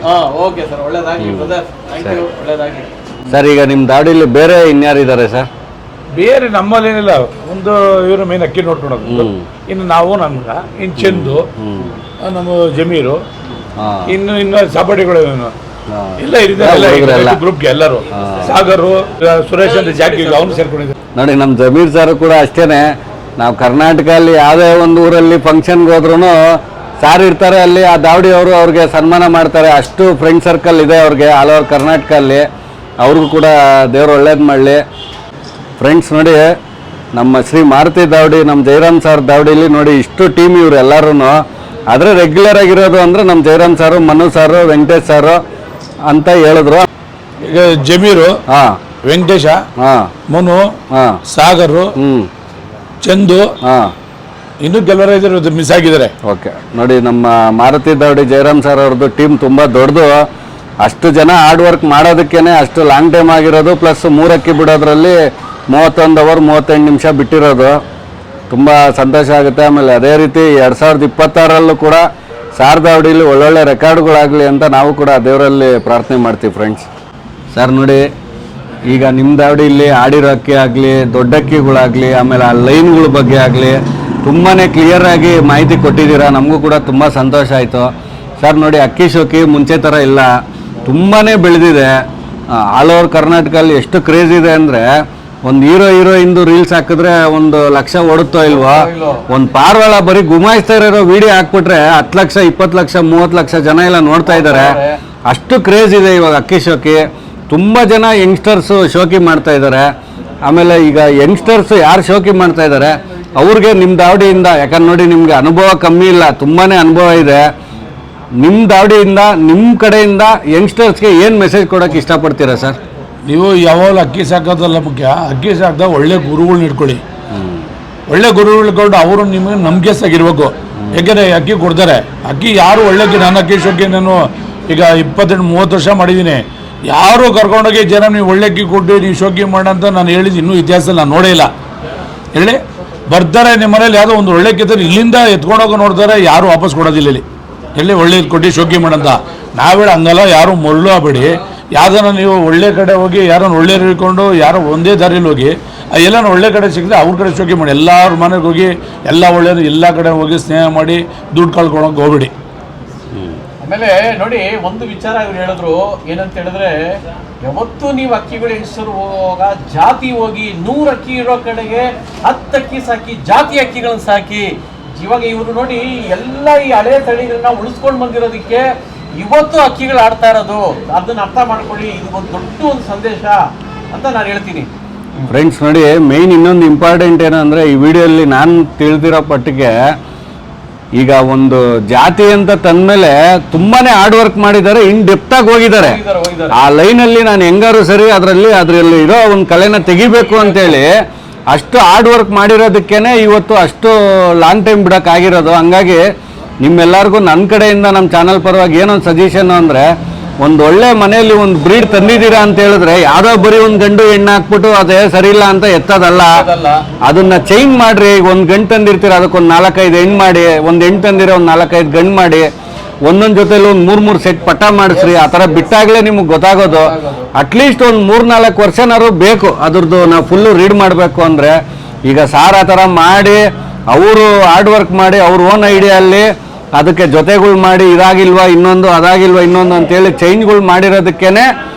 ಓಕೆ ಸರ್, ಒಳ್ಳೇದಾಗಲಿ ಬ್ರದರ್, ಥ್ಯಾಂಕ್ ಯು, ಒಳ್ಳೇದಾಗಲಿ ಸರ್. ಈಗ ನಿಮ್ಮ ದಾವಡಿಲಿ ಬೇರೆ ಇನ್ಯಾರಿದ್ದಾರೆ ಸರ್? ಬೇರೆ ನಮ್ಮಲ್ಲಿ ಏನಿಲ್ಲ, ಒಂದು ಇವರು ಮೇನ್ ಅಕ್ಕಿ ನೋಡ್ಕೊಳೋದು. ಇನ್ನು ನಾವು ನಮ್ಗೆ ಇನ್ನು ಚಂದು, ನಮ್ಮ ಜಮೀರು, ಇನ್ನು ಸಬಡಿಗಳು ಎಲ್ಲ ಇರಿದ್ದಾರೆ ಗ್ರೂಪ್ಗೆ ಎಲ್ಲರೂ. ಸಾಗರು, ಸುರೇಶ್ ಅಂತ ಜಾಕಿ ಅವನು ಸೇರ್ಕೊಂಡಿದ್ದಾರೆ. ನೋಡಿ, ನಮ್ಮ ಜಮೀರ್ ಸರ್ ಕೂಡ ಅಷ್ಟೇನೆ. ನಾವು ಕರ್ನಾಟಕದಲ್ಲಿ ಯಾವುದೇ ಒಂದು ಊರಲ್ಲಿ ಫಂಕ್ಷನ್ಗೆ ಹೋದ್ರೂ ಸಾರ್ ಇರ್ತಾರೆ ಅಲ್ಲಿ. ಆ ದಾವಡಿ ಅವರು ಅವ್ರಿಗೆ ಸನ್ಮಾನ ಮಾಡ್ತಾರೆ. ಅಷ್ಟು ಫ್ರೆಂಡ್ ಸರ್ಕಲ್ ಇದೆ ಅವ್ರಿಗೆ ಆಲ್ ಓವರ್ ಕರ್ನಾಟಕಲ್ಲಿ. ಅವ್ರಿಗೂ ಕೂಡ ದೇವ್ರು ಒಳ್ಳೇದು ಮಾಡಲಿ. ಫ್ರೆಂಡ್ಸ್ ನೋಡಿ, ನಮ್ಮ ಶ್ರೀ ಮಾರುತಿ ದಾವಡಿ, ನಮ್ಮ ಜಯರಾಮ್ ಸರ್ ದಾವಡಿಲಿ ನೋಡಿ ಇಷ್ಟು ಟೀಮ್ ಇವ್ರು ಎಲ್ಲರೂ. ಆದರೆ ರೆಗ್ಯುಲರ್ ಆಗಿರೋದು ಅಂದರೆ ನಮ್ಮ ಜಯರಾಮ್ ಸಾರು, ಮನು ಸಾರು, ವೆಂಕಟೇಶ್ ಸಾರು ಅಂತ ಹೇಳಿದ್ರು. ಈಗ ಜಮೀರು, ಹಾಂ ವೆಂಕಟೇಶ, ಹಾಂ ಮನು, ಹಾಂ ಸಾಗರು, ಚಂದು, ಹಾಂ ಇನ್ನೂ ಕೆಲವರ ಇದ್ದಾರೆ ಮಿಸ್ ಆಗಿದ್ದಾರೆ. ಓಕೆ ನೋಡಿ, ನಮ್ಮ ಮಾರುತಿ ದಾವಡಿ ಜಯರಾಮ್ ಸರ್ ಅವ್ರದ್ದು ಟೀಮ್ ತುಂಬ ದೊಡ್ಡದು. ಅಷ್ಟು ಜನ ಹಾರ್ಡ್ ವರ್ಕ್ ಮಾಡೋದಕ್ಕೇನೆ ಅಷ್ಟು ಲಾಂಗ್ ಟೈಮ್ ಆಗಿರೋದು, ಪ್ಲಸ್ 3 ಅಕ್ಕಿ ಬಿಡೋದ್ರಲ್ಲಿ 31 ಅವರ್ 38 ನಿಮಿಷ ಬಿಟ್ಟಿರೋದು ತುಂಬ ಸಂತೋಷ ಆಗುತ್ತೆ. ಆಮೇಲೆ ಅದೇ ರೀತಿ 2026ರಲ್ಲೂ ಕೂಡ ಸಾರ್ ದಾವಡಿಲಿ ಒಳ್ಳೊಳ್ಳೆ ರೆಕಾರ್ಡ್ಗಳಾಗಲಿ ಅಂತ ನಾವು ಕೂಡ ದೇವರಲ್ಲಿ ಪ್ರಾರ್ಥನೆ ಮಾಡ್ತೀವಿ ಫ್ರೆಂಡ್ಸ್. ಸರ್ ನೋಡಿ, ಈಗ ನಿಮ್ಮ ದಾವಡಿಯಲ್ಲಿ ಆಡಿರೋ ಅಕ್ಕಿ ಆಗಲಿ, ದೊಡ್ಡ ಅಕ್ಕಿಗಳಾಗಲಿ, ಆಮೇಲೆ ಆ ಲೈನ್ಗಳ ಬಗ್ಗೆ ಆಗಲಿ ತುಂಬಾ ಕ್ಲಿಯರಾಗಿ ಮಾಹಿತಿ ಕೊಟ್ಟಿದ್ದೀರಾ. ನಮಗೂ ಕೂಡ ತುಂಬ ಸಂತೋಷ ಆಯಿತು. ಸರ್ ನೋಡಿ, ಅಕ್ಕಿ ಶೋಕಿ ಮುಂಚೆ ಥರ ಇಲ್ಲ, ತುಂಬಾ ಬೆಳೆದಿದೆ. ಆಲ್ ಓವರ್ ಕರ್ನಾಟಕಲ್ಲಿ ಎಷ್ಟು ಕ್ರೇಜ್ ಇದೆ ಅಂದರೆ, ಒಂದು ಹೀರೋಯಿಂದು ರೀಲ್ಸ್ ಹಾಕಿದ್ರೆ 1 ಲಕ್ಷ ಓಡುತ್ತೋ ಇಲ್ವೋ, ಒಂದು ಪಾರ್ವಾಳ ಬರೀ ಗುಮಾಯಿಸ್ತಾ ಇರೋ ವಿಡಿಯೋ ಹಾಕ್ಬಿಟ್ರೆ 10 ಲಕ್ಷ 20 ಲಕ್ಷ 30 ಲಕ್ಷ ಜನ ಎಲ್ಲ ನೋಡ್ತಾ ಇದ್ದಾರೆ. ಅಷ್ಟು ಕ್ರೇಜ್ ಇದೆ ಇವಾಗ ಅಕ್ಕಿ ಶೋಕಿ. ತುಂಬ ಜನ ಯಂಗ್ಸ್ಟರ್ಸು ಶೋಕಿ ಮಾಡ್ತಾ ಇದ್ದಾರೆ. ಆಮೇಲೆ ಈಗ ಯಂಗ್ಸ್ಟರ್ಸ್ ಯಾರು ಶೋಕಿ ಮಾಡ್ತಾ ಇದ್ದಾರೆ ಅವ್ರಿಗೆ ನಿಮ್ಮ ದಾವಡಿಯಿಂದ, ಯಾಕಂದ್ರೆ ನೋಡಿ ನಿಮಗೆ ಅನುಭವ ಕಮ್ಮಿ ಇಲ್ಲ, ತುಂಬಾ ಅನುಭವ ಇದೆ. ನಿಮ್ಮ ದಾವಡಿಯಿಂದ, ನಿಮ್ಮ ಕಡೆಯಿಂದ ಯಂಗ್ಸ್ಟರ್ಸ್ಗೆ ಏನು ಮೆಸೇಜ್ ಕೊಡೋಕ್ಕೆ ಇಷ್ಟಪಡ್ತೀರಾ ಸರ್? ನೀವು ಯಾವಾಗಲೂ ಅಕ್ಕಿ ಸಾಕೋದಲ್ಲ ಮುಖ್ಯ, ಅಕ್ಕಿ ಸಾಕಿದಾಗ ಒಳ್ಳೆ ಗುರುಗಳನ್ನ ಇಟ್ಕೊಳ್ಳಿ. ಒಳ್ಳೆ ಗುರುಗಳು ಇಟ್ಕೊಂಡು ಅವರು ನಿಮಗೆ ನಂಬಿಕೆಸಾಗಿರ್ಬೇಕು. ಯಾಕೆಂದರೆ ಅಕ್ಕಿ ಕೊಡ್ತಾರೆ. ಅಕ್ಕಿ ಯಾರು ಒಳ್ಳೆ ನಾನು ಅಕ್ಕಿ ಶೋಕಿ ನಾನು ಈಗ 28-30 ವರ್ಷ ಮಾಡಿದ್ದೀನಿ. ಯಾರು ಕರ್ಕೊಂಡೋಗಿ ಜನ ನೀವು ಒಳ್ಳೆ ಅಕ್ಕಿ ಕೊಟ್ಟು ನೀವು ಶೋಕಿ ಮಾಡಂತ ನಾನು ಹೇಳಿದ್ದು ಇನ್ನೂ ಇತಿಹಾಸದಲ್ಲಿ ನಾನು ನೋಡೇ ಇಲ್ಲ. ಹೇಳಿ ಬರ್ತಾರೆ ನಿಮ್ಮ ಮನೇಲಿ ಯಾವುದೋ ಒಂದು ಒಳ್ಳೆ ಕಿತ್ತರೆ ಇಲ್ಲಿಂದ ಎತ್ಕೊಂಡೋಗಿ ನೋಡ್ತಾರೆ, ಯಾರು ವಾಪಸ್ ಕೊಡೋದಿಲ್ಲ. ಇಲ್ಲಿ ಎಲ್ಲಿ ಒಳ್ಳೆ ಕೊಟ್ಟು ಶೋಕಿ ಮಾಡಂತ ನಾವೇಳ ಹಂಗಲ್ಲ. ಯಾರು ಮೊಳ್ಳು ಆಗಬೇಡಿ. ಯಾವ್ದನ್ನ ನೀವು ಒಳ್ಳೆ ಕಡೆ ಹೋಗಿ ಯಾರನ್ನ ಒಳ್ಳೆ ಇಟ್ಕೊಂಡು ಯಾರೋ ಒಂದೇ ದಾರಿಯಲ್ಲಿ ಹೋಗಿ ಎಲ್ಲ ಒಳ್ಳೆ ಕಡೆ ಸಿಕ್ಕಿದ್ರೆ ಅವ್ರ ಕಡೆ ಶೋಕಿ ಮಾಡಿ. ಎಲ್ಲರ ಮನೆಗೆ ಹೋಗಿ ಎಲ್ಲ ಒಳ್ಳೆಯದು ಎಲ್ಲ ಕಡೆ ಹೋಗಿ ಸ್ನೇಹ ಮಾಡಿ ದುಡ್ಡು ಕಳ್ಕೊಳಕ್ಕೆ ಹೋಗ್ಬೇಡಿ. ಆಮೇಲೆ ನೋಡಿ, ಒಂದು ವಿಚಾರ ಇವ್ರು ಹೇಳಿದ್ರು, ಏನಂತ ಹೇಳಿದ್ರೆ, ಯಾವತ್ತೂ ನೀವು ಅಕ್ಕಿಗಳು ಹೆಸರು ಹೋಗುವಾಗ ಜಾತಿ ಹೋಗಿ 100 ಅಕ್ಕಿ ಇರೋ ಕಡೆಗೆ 10 ಅಕ್ಕಿ ಸಾಕಿ, ಜಾತಿ ಅಕ್ಕಿಗಳನ್ನ ಸಾಕಿ. ಇವಾಗ ಇವರು ನೋಡಿ ಎಲ್ಲ ಈ ಹಳೆ ತಳಿಗಳನ್ನ ಉಳಿಸ್ಕೊಂಡು ಬಂದಿರೋದಕ್ಕೆ ಇವತ್ತು ಅಕ್ಕಿಗಳು ಆಡ್ತಾ ಇರೋದು. ಅದನ್ನ ಅರ್ಥ ಮಾಡ್ಕೊಳ್ಳಿ, ಇದು ಒಂದು ದೊಡ್ಡ ಒಂದು ಸಂದೇಶ ಅಂತ ನಾನು ಹೇಳ್ತೀನಿ ಫ್ರೆಂಡ್ಸ್. ನೋಡಿ, ಮೇಯ್ನ್ ಇನ್ನೊಂದು ಇಂಪಾರ್ಟೆಂಟ್ ಏನಂದರೆ, ಈ ವಿಡಿಯೋಲ್ಲಿ ನಾನು ತಿಳಿದಿರೋ ಪಟ್ಟಿಗೆ ಈಗ ಒಂದು ಜಾತಿ ಅಂತ ತಂದಮೇಲೆ ತುಂಬಾ ಹಾರ್ಡ್ ವರ್ಕ್ ಮಾಡಿದ್ದಾರೆ, ಇನ್ ಡೆಪ್ತಾಗಿ ಹೋಗಿದ್ದಾರೆ. ಆ ಲೈನಲ್ಲಿ ನಾನು ಹೆಂಗಾರು ಸರಿ ಅದರಲ್ಲಿ ಇರೋ ಒಂದು ಕಲೆನ ತೆಗಿಬೇಕು ಅಂತೇಳಿ ಅಷ್ಟು ಹಾರ್ಡ್ ವರ್ಕ್ ಮಾಡಿರೋದಕ್ಕೇನೆ ಇವತ್ತು ಅಷ್ಟು ಲಾಂಗ್ ಟೈಮ್ ಬಿಡೋಕ್ಕಾಗಿರೋದು. ಹಂಗಾಗಿ ನಿಮ್ಮೆಲ್ಲರಿಗೂ ನನ್ನ ಕಡೆಯಿಂದ ನಮ್ಮ ಚಾನಲ್ ಪರವಾಗಿ ಏನೊಂದು ಸಜೆಷನ್ ಅಂದರೆ, ಒಂದು ಒಳ್ಳೆ ಮನೆಯಲ್ಲಿ ಒಂದು ಬ್ರೀಡ್ ತಂದಿದ್ದೀರಾ ಅಂತ ಹೇಳಿದ್ರೆ ಯಾವುದೋ ಬರೀ ಒಂದು ಗಂಡು ಹೆಣ್ಣು ಹಾಕ್ಬಿಟ್ಟು ಅದೇ ಸರಿ ಇಲ್ಲ ಅಂತ ಎತ್ತದಲ್ಲ, ಅದನ್ನ ಚೇಂಜ್ ಮಾಡ್ರಿ. ಈಗ ಒಂದು ಗಂಡು ತಂದಿರ್ತೀರ, ಅದಕ್ಕೊಂದು 4-5 ಹೆಣ್ಣು ಮಾಡಿ, ಒಂದು ಹೆಣ್ಣು ತಂದಿರೋ ಒಂದು 4-5 ಗಂಡು ಮಾಡಿ, ಒಂದೊಂದು ಜೊತೆಲಿ ಒಂದು 3-3 ಸೆಟ್ ಪಟ್ಟ ಮಾಡಿಸ್ರಿ. ಆ ಥರ ಬಿಟ್ಟಾಗಲೇ ನಿಮಗೆ ಗೊತ್ತಾಗೋದು. ಅಟ್ಲೀಸ್ಟ್ ಒಂದು 3-4 ವರ್ಷನಾದ್ರು ಬೇಕು ಅದ್ರದ್ದು ನಾವು ಫುಲ್ಲು ರೀಡ್ ಮಾಡಬೇಕು ಅಂದರೆ. ಈಗ ಸಾರ್ ಆ ಥರ ಮಾಡಿ ಅವರು ಹಾರ್ಡ್ ವರ್ಕ್ ಮಾಡಿ ಅವ್ರ ಓನ್ ಐಡಿಯಲ್ಲಿ ಅದಕ್ಕೆ ಜೊತೆಗಳು ಮಾಡಿ ಇದಾಗಿಲ್ವಾ ಇನ್ನೊಂದು, ಅದಾಗಿಲ್ವಾ ಇನ್ನೊಂದು ಅಂತೇಳಿ ಚೇಂಜ್ಗಳು ಮಾಡಿರೋದಕ್ಕೇನೆ,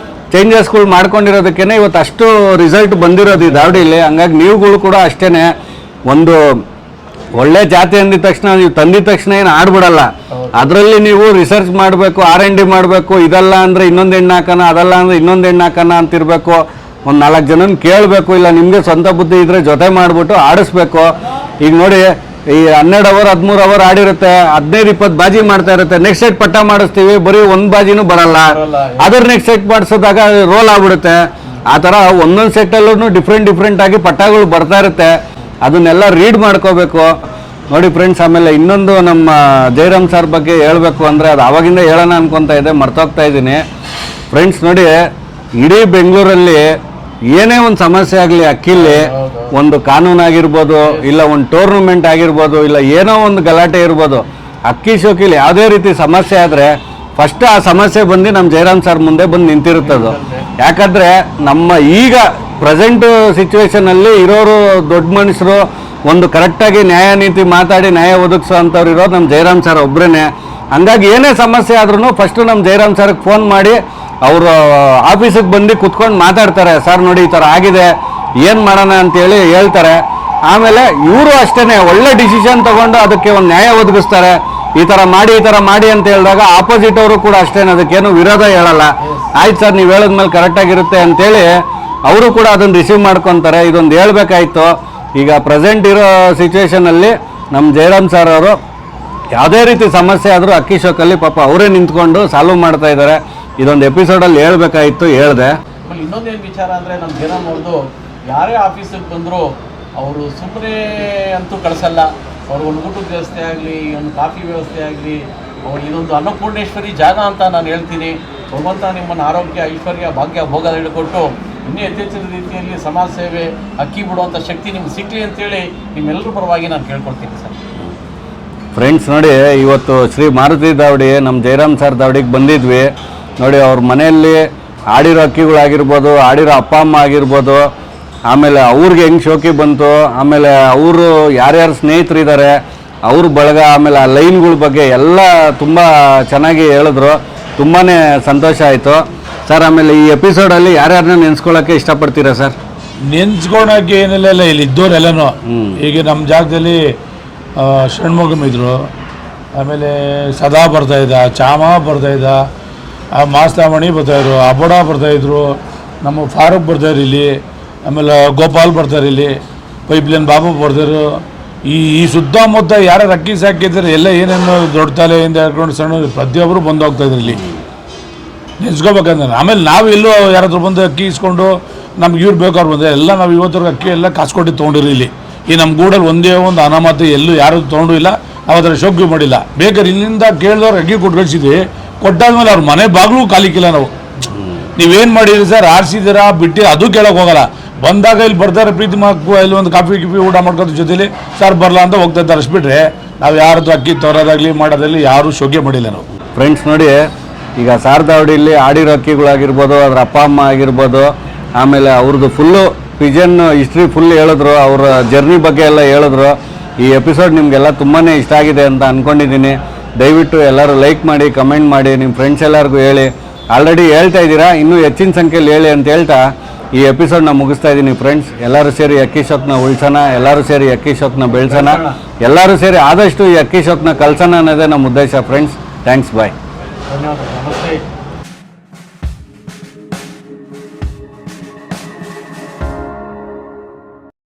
ಚೇಂಜಸ್ಗಳು ಮಾಡ್ಕೊಂಡಿರೋದಕ್ಕೇನೆ ಇವತ್ತು ಅಷ್ಟು ರಿಸಲ್ಟ್ ಬಂದಿರೋದು ಈ ದಾವಡಿಲಿ. ಹಂಗಾಗಿ ನೀವುಗಳು ಕೂಡ ಅಷ್ಟೇ, ಒಂದು ಒಳ್ಳೆ ಜಾತಿ ಅಂದಿದ ತಕ್ಷಣ ನೀವು ತಂದಿದ ತಕ್ಷಣ ಏನು ಆಡ್ಬಿಡಲ್ಲ. ಅದರಲ್ಲಿ ನೀವು ರಿಸರ್ಚ್ ಮಾಡಬೇಕು, R&D ಮಾಡಬೇಕು. ಇದಲ್ಲ ಅಂದರೆ ಇನ್ನೊಂದು ಹೆಣ್ಣು ಹಾಕೋಣ, ಅದಲ್ಲ ಅಂದರೆ ಇನ್ನೊಂದು ಹೆಣ್ಣು ಹಾಕೋಣ ಅಂತಿರಬೇಕು. ಒಂದು 4 ಜನನ ಕೇಳಬೇಕು, ಇಲ್ಲ ನಿಮಗೆ ಸ್ವಂತ ಬುದ್ಧಿ ಇದ್ದರೆ ಜೊತೆ ಮಾಡಿಬಿಟ್ಟು ಆಡಿಸ್ಬೇಕು. ಈಗ ನೋಡಿ, ಈ 12 ಅವರ್ 13 ಅವರ್ ಆಡಿರುತ್ತೆ, 15-20 ಬಾಜಿ ಮಾಡ್ತಾ ಇರುತ್ತೆ. ನೆಕ್ಸ್ಟ್ ಸೆಟ್ ಪಟ್ಟ ಮಾಡಿಸ್ತೀವಿ, ಬರೀ ಒಂದು ಬಾಜಿನೂ ಬರಲ್ಲ. ಅದರ ನೆಕ್ಸ್ಟ್ ಸೆಟ್ ಮಾಡಿಸೋದಾಗ ರೋಲ್ ಆಗ್ಬಿಡುತ್ತೆ. ಆ ಥರ ಒಂದೊಂದು ಸೆಟ್ಟಲ್ಲೂ ಡಿಫ್ರೆಂಟ್ ಆಗಿ ಪಟ್ಟಗಳು ಬರ್ತಾ ಇರುತ್ತೆ. ಅದನ್ನೆಲ್ಲ ರೀಡ್ ಮಾಡ್ಕೋಬೇಕು ನೋಡಿ ಫ್ರೆಂಡ್ಸ್. ಆಮೇಲೆ ಇನ್ನೊಂದು ನಮ್ಮ ಜಯರಾಮ್ ಸರ್ ಬಗ್ಗೆ ಹೇಳಬೇಕು ಅಂದರೆ, ಅದು ಆವಾಗಿಂದ ಹೇಳೋಣ ಅನ್ಕೊತಾ ಇದೆ, ಮರ್ತೋಗ್ತಾ ಇದ್ದೀನಿ ಫ್ರೆಂಡ್ಸ್. ನೋಡಿ, ಇಡೀ ಬೆಂಗಳೂರಲ್ಲಿ ಏನೇ ಒಂದು ಸಮಸ್ಯೆ ಆಗಲಿ, ಅಕ್ಕಿಲಿ ಒಂದು ಕಾನೂನಾಗಿರ್ಬೋದು, ಇಲ್ಲ ಒಂದು ಟೂರ್ನಮೆಂಟ್ ಆಗಿರ್ಬೋದು, ಇಲ್ಲ ಏನೋ ಒಂದು ಗಲಾಟೆ ಇರ್ಬೋದು, ಅಕ್ಕಿ ಶೋಕಿಲಿ ಯಾವುದೇ ರೀತಿ ಸಮಸ್ಯೆ ಆದರೆ ಫಸ್ಟ್ ಆ ಸಮಸ್ಯೆ ಬಂದು ನಮ್ಮ ಜಯರಾಮ್ ಸರ್ ಮುಂದೆ ಬಂದು ನಿಂತಿರುತ್ತದು. ಯಾಕಂದರೆ ನಮ್ಮ ಈಗ ಪ್ರೆಸೆಂಟ್ ಸಿಚುವೇಶನಲ್ಲಿ ಇರೋರು ದೊಡ್ಡ ಮನುಷ್ಯರು, ಒಂದು ಕರೆಕ್ಟಾಗಿ ನ್ಯಾಯ ನೀತಿ ಮಾತಾಡಿ ನ್ಯಾಯ ಒದಗಿಸೋ ಅಂಥವ್ರು ಇರೋರು ನಮ್ಮ ಜಯರಾಮ್ ಸರ್ ಒಬ್ಬರೇ. ಹಂಗಾಗಿ ಏನೇ ಸಮಸ್ಯೆ ಆದ್ರೂ ಫಸ್ಟು ನಮ್ಮ ಜಯರಾಮ್ ಸರ್ಗೆ ಫೋನ್ ಮಾಡಿ ಅವರು ಆಫೀಸಿಗೆ ಬಂದು ಕುತ್ಕೊಂಡು ಮಾತಾಡ್ತಾರೆ. ಸರ್ ನೋಡಿ ಈ ಥರ ಆಗಿದೆ, ಏನು ಮಾಡೋಣ ಅಂತೇಳಿ ಹೇಳ್ತಾರೆ. ಆಮೇಲೆ ಇವರು ಅಷ್ಟೇ ಒಳ್ಳೆ ಡಿಸಿಷನ್ ತೊಗೊಂಡು ಅದಕ್ಕೆ ಒಂದು ನ್ಯಾಯ ಒದಗಿಸ್ತಾರೆ. ಈ ಥರ ಮಾಡಿ ಅಂತ ಹೇಳಿದಾಗ ಆಪೋಸಿಟ್ ಅವರು ಕೂಡ ಅಷ್ಟೇ, ಅದಕ್ಕೇನು ವಿರೋಧ ಹೇಳಲ್ಲ. ಆಯ್ತು ಸರ್ ನೀವು ಹೇಳಿದ್ಮೇಲೆ ಕರೆಕ್ಟಾಗಿರುತ್ತೆ ಅಂತೇಳಿ ಅವರು ಕೂಡ ಅದನ್ನು ರಿಸೀವ್ ಮಾಡ್ಕೊತಾರೆ. ಇದೊಂದು ಹೇಳ್ಬೇಕಾಯ್ತು. ಈಗ ಪ್ರೆಸೆಂಟ್ ಇರೋ ಸಿಚುವೇಶನಲ್ಲಿ ನಮ್ಮ ಜಯರಾಮ್ ಸರ್ ಅವರು ಯಾವುದೇ ರೀತಿ ಸಮಸ್ಯೆ ಆದರೂ ಅಕ್ಕಿ ಶೋಕಲ್ಲಿ ಪಾಪ ಅವರೇ ನಿಂತ್ಕೊಂಡು ಸಾಲ್ವ್ ಮಾಡ್ತಾ ಇದ್ದಾರೆ. ಇದೊಂದು ಎಪಿಸೋಡಲ್ಲಿ ಹೇಳ್ಬೇಕಾಗಿತ್ತು, ಹೇಳ್ದೆ. ಆಮೇಲೆ ಇನ್ನೊಂದೇನು ವಿಚಾರ ಅಂದರೆ ನಮ್ಮ ಜನ ಅವ್ರದ್ದು ಯಾರೇ ಆಫೀಸಿಗೆ ಬಂದರೂ ಅವರು ಸುಮ್ಮನೆ ಅಂತೂ ಕಳಿಸಲ್ಲ. ಅವ್ರು ಒಂದು ಊಟದ ವ್ಯವಸ್ಥೆ ಆಗಲಿ, ಒಂದು ಕಾಫಿ ವ್ಯವಸ್ಥೆ ಆಗಲಿ, ಇದೊಂದು ಅನ್ನಪೂರ್ಣೇಶ್ವರಿ ಜಾಗ ಅಂತ ನಾನು ಹೇಳ್ತೀನಿ. ಭಗವಂತ ನಿಮ್ಮನ್ನು ಆರೋಗ್ಯ, ಐಶ್ವರ್ಯ, ಭಾಗ್ಯ, ಭೋಗ ಹಿಡ್ಕೊಟ್ಟು ಇನ್ನೂ ಯಥೇಚ್ಛದ ರೀತಿಯಲ್ಲಿ ಸಮಾಜ ಸೇವೆ, ಅಕ್ಕಿ ಬಿಡುವಂಥ ಶಕ್ತಿ ನಿಮ್ಗೆ ಸಿಕ್ಕಲಿ ಅಂತೇಳಿ ನಿಮ್ಮೆಲ್ಲರ ಪರವಾಗಿ ನಾನು ಕೇಳ್ಕೊಳ್ತೀನಿ ಸರ್. ಫ್ರೆಂಡ್ಸ್ ನೋಡಿ, ಇವತ್ತು ಶ್ರೀ ಮಾರುತಿ ದಾವಡಿ ನಮ್ಮ ಜಯರಾಮ್ ಸರ್ ದಾವಡಿಗೆ ಬಂದಿದ್ವಿ. ನೋಡಿ ಅವ್ರ ಮನೆಯಲ್ಲಿ ಆಡಿರೋ ಅಕ್ಕಿಗಳಾಗಿರ್ಬೋದು, ಆಡಿರೋ ಅಪ್ಪ ಅಮ್ಮ ಆಗಿರ್ಬೋದು, ಆಮೇಲೆ ಅವ್ರಿಗೆ ಹೆಂಗೆ ಶೋಕಿ ಬಂತು, ಆಮೇಲೆ ಅವರು ಯಾರ್ಯಾರು ಸ್ನೇಹಿತರಿದ್ದಾರೆ ಅವ್ರ ಬಳಗ, ಆಮೇಲೆ ಆ ಲೈನ್ಗಳ ಬಗ್ಗೆ ಎಲ್ಲ ತುಂಬ ಚೆನ್ನಾಗಿ ಹೇಳಿದ್ರು. ತುಂಬಾ ಸಂತೋಷ ಆಯಿತು ಸರ್. ಆಮೇಲೆ ಈ ಎಪಿಸೋಡಲ್ಲಿ ಯಾರ್ಯಾರನ್ನ ನೆನೆಸ್ಕೊಳ್ಳೋಕ್ಕೆ ಇಷ್ಟಪಡ್ತೀರಾ ಸರ್? ನೆನ್ಸ್ಕೊಳಕ್ಕೆ ಏನಿಲ್ಲ, ಇಲ್ಲಿ ಇದ್ದವರೆಲ್ಲನೂ ಈಗ ನಮ್ಮ ಜಾಗದಲ್ಲಿ ಷಣ್ಮುಖಮ್ ಇದ್ದರು, ಆಮೇಲೆ ಸದಾ ಬರ್ತಾಯಿದ್ದ, ಚಾಮ ಬರ್ತಾಯಿದ್ದ, ಮಾಸ್ತಾಮಣಿ ಬರ್ತಾಯಿದ್ರು, ಅಬೋಡ ಬರ್ತಾಯಿದ್ರು, ನಮ್ಮ ಫಾರೂಕ್ ಬರ್ತಾಯಿದ್ರು ಇಲ್ಲಿ, ಆಮೇಲೆ ಗೋಪಾಲ್ ಬರ್ತಾರೆ ಇಲ್ಲಿ, ಪೈಪ್ಲೈನ್ ಬಾಬು ಬರ್ತಾಯಿದ್ರು. ಈ ಸುತ್ತಮುತ್ತ ಯಾರು ಅಕ್ಕಿ ಸಾಕಿದ್ರೆ ಎಲ್ಲ ಏನೇನು ದೊಡ್ಡ ತಲೆಯಿಂದ ಹೇಳ್ಕೊಂಡು ಸಣ್ಣ ಪ್ರತಿಯೊಬ್ಬರು ಬಂದು ಹೋಗ್ತಾಯಿದ್ರು ಇಲ್ಲಿ ನೆನೆಸ್ಕೋಬೇಕಂದ್ರೆ. ಆಮೇಲೆ ನಾವು ಎಲ್ಲೋ ಯಾರಾದ್ರೂ ಬಂದು ಅಕ್ಕಿ ಇಸ್ಕೊಂಡು ನಮ್ಗೆ ಇವ್ರು ಬೇಕಾದ್ರು ಬಂದರೆ ಎಲ್ಲ ನಾವು ಇವತ್ತರೆಗೂ ಅಕ್ಕಿ ಎಲ್ಲ ಕಾಸು ಕೊಟ್ಟು ತೊಗೊಂಡಿರಿ ಇಲ್ಲಿ. ಈ ನಮ್ಮ ಗೂಡಲ್ಲಿ ಒಂದೇ ಒಂದು ಅನಾಮತ ಎಲ್ಲೂ ಯಾರು ತೊಗೊಂಡು ಇಲ್ಲ, ನಾವು ಅದರ ಶೋಕಿ ಮಾಡಿಲ್ಲ. ಬೇಕಾದ್ರೆ ಇಲ್ಲಿಂದ ಕೇಳಿದವ್ರು ಅಕ್ಕಿ ಕೊಟ್ಟು ಕಳಿಸಿದ್ವಿ, ಕೊಟ್ಟಾದ್ಮೇಲೆ ಅವ್ರ ಮನೆ ಬಾಗಿಲು ಕಾಲಿಕ್ಕಿಲ್ಲ ನಾವು. ನೀವೇನು ಮಾಡಿರಿ ಸರ್, ಆರಿಸಿದ್ದೀರಾ ಬಿಟ್ಟು ಅದು ಕೇಳೋಕೆ ಹೋಗಲ್ಲ. ಬಂದಾಗ ಇಲ್ಲಿ ಬರ್ತಾರೆ ಪ್ರೀತಿ ಮಾಕು, ಇಲ್ಲಿ ಒಂದು ಕಾಫಿ ಊಟ ಮಾಡ್ಕೊತ ಜೊತೆಲಿ ಸರ್ ಬರಲ್ಲ ಅಂತ ಹೋಗ್ತಾ ಇದ್ದಾರೆ. ಅಷ್ಟ್ಬಿಟ್ರೆ ನಾವು ಯಾರದ್ದು ಅಕ್ಕಿ ತರೋದಾಗಲಿ ಮಾಡೋದಾಗಲಿ ಯಾರೂ ಶೋಕಿ ಮಾಡಿಲ್ಲ ನಾವು. ಫ್ರೆಂಡ್ಸ್ ನೋಡಿ, ಈಗ ಸಾರದಾವಡಿಯಲ್ಲಿ ಆಡಿರೋ ಅಕ್ಕಿಗಳಾಗಿರ್ಬೋದು, ಅದ್ರ ಅಪ್ಪ ಅಮ್ಮ ಆಗಿರ್ಬೋದು, ಆಮೇಲೆ ಅವ್ರದ್ದು ಫುಲ್ಲು ಪಿಜನ್ ಹಿಸ್ಟ್ರಿ ಫುಲ್ ಹೇಳಿದ್ರು, ಅವರ ಜರ್ನಿ ಬಗ್ಗೆ ಎಲ್ಲ ಹೇಳಿದ್ರು. ಈ ಎಪಿಸೋಡ್ ನಿಮಗೆಲ್ಲ ತುಂಬಾ ಇಷ್ಟ ಆಗಿದೆ ಅಂತ ಅಂದ್ಕೊಂಡಿದ್ದೀನಿ. ದಯವಿಟ್ಟು ಎಲ್ಲರೂ ಲೈಕ್ ಮಾಡಿ, ಕಮೆಂಟ್ ಮಾಡಿ, ನಿಮ್ಮ ಫ್ರೆಂಡ್ಸ್ ಎಲ್ಲರಿಗೂ ಹೇಳಿ. ಆಲ್ರೆಡಿ ಹೇಳ್ತಾ ಇದ್ದೀರಾ, ಇನ್ನೂ ಹೆಚ್ಚಿನ ಸಂಖ್ಯೆಯಲ್ಲಿ ಹೇಳಿ ಅಂತ ಹೇಳ್ತಾ ಈ ಎಪಿಸೋಡ್ನ ಮುಗಿಸ್ತಾ ಇದ್ದೀನಿ ಫ್ರೆಂಡ್ಸ್. ಎಲ್ಲರೂ ಸೇರಿ ಅಕ್ಕಿ ಶೋಕ್ನ ಉಳಿಸೋಣ, ಎಲ್ಲರೂ ಸೇರಿ ಅಕ್ಕಿ ಶೋಕ್ನ ಬೆಳೆಸೋಣ, ಎಲ್ಲರೂ ಸೇರಿ ಆದಷ್ಟು ಈ ಅಕ್ಕಿ ಶೋಕ್ನ ಕಲ್ಸೋಣ ಅನ್ನೋದೇ ನಮ್ಮ ಉದ್ದೇಶ ಫ್ರೆಂಡ್ಸ್. ಥ್ಯಾಂಕ್ಸ್, ಬಾಯ್. ಧನ್ಯವಾದ, ನಮಸ್ತೆ.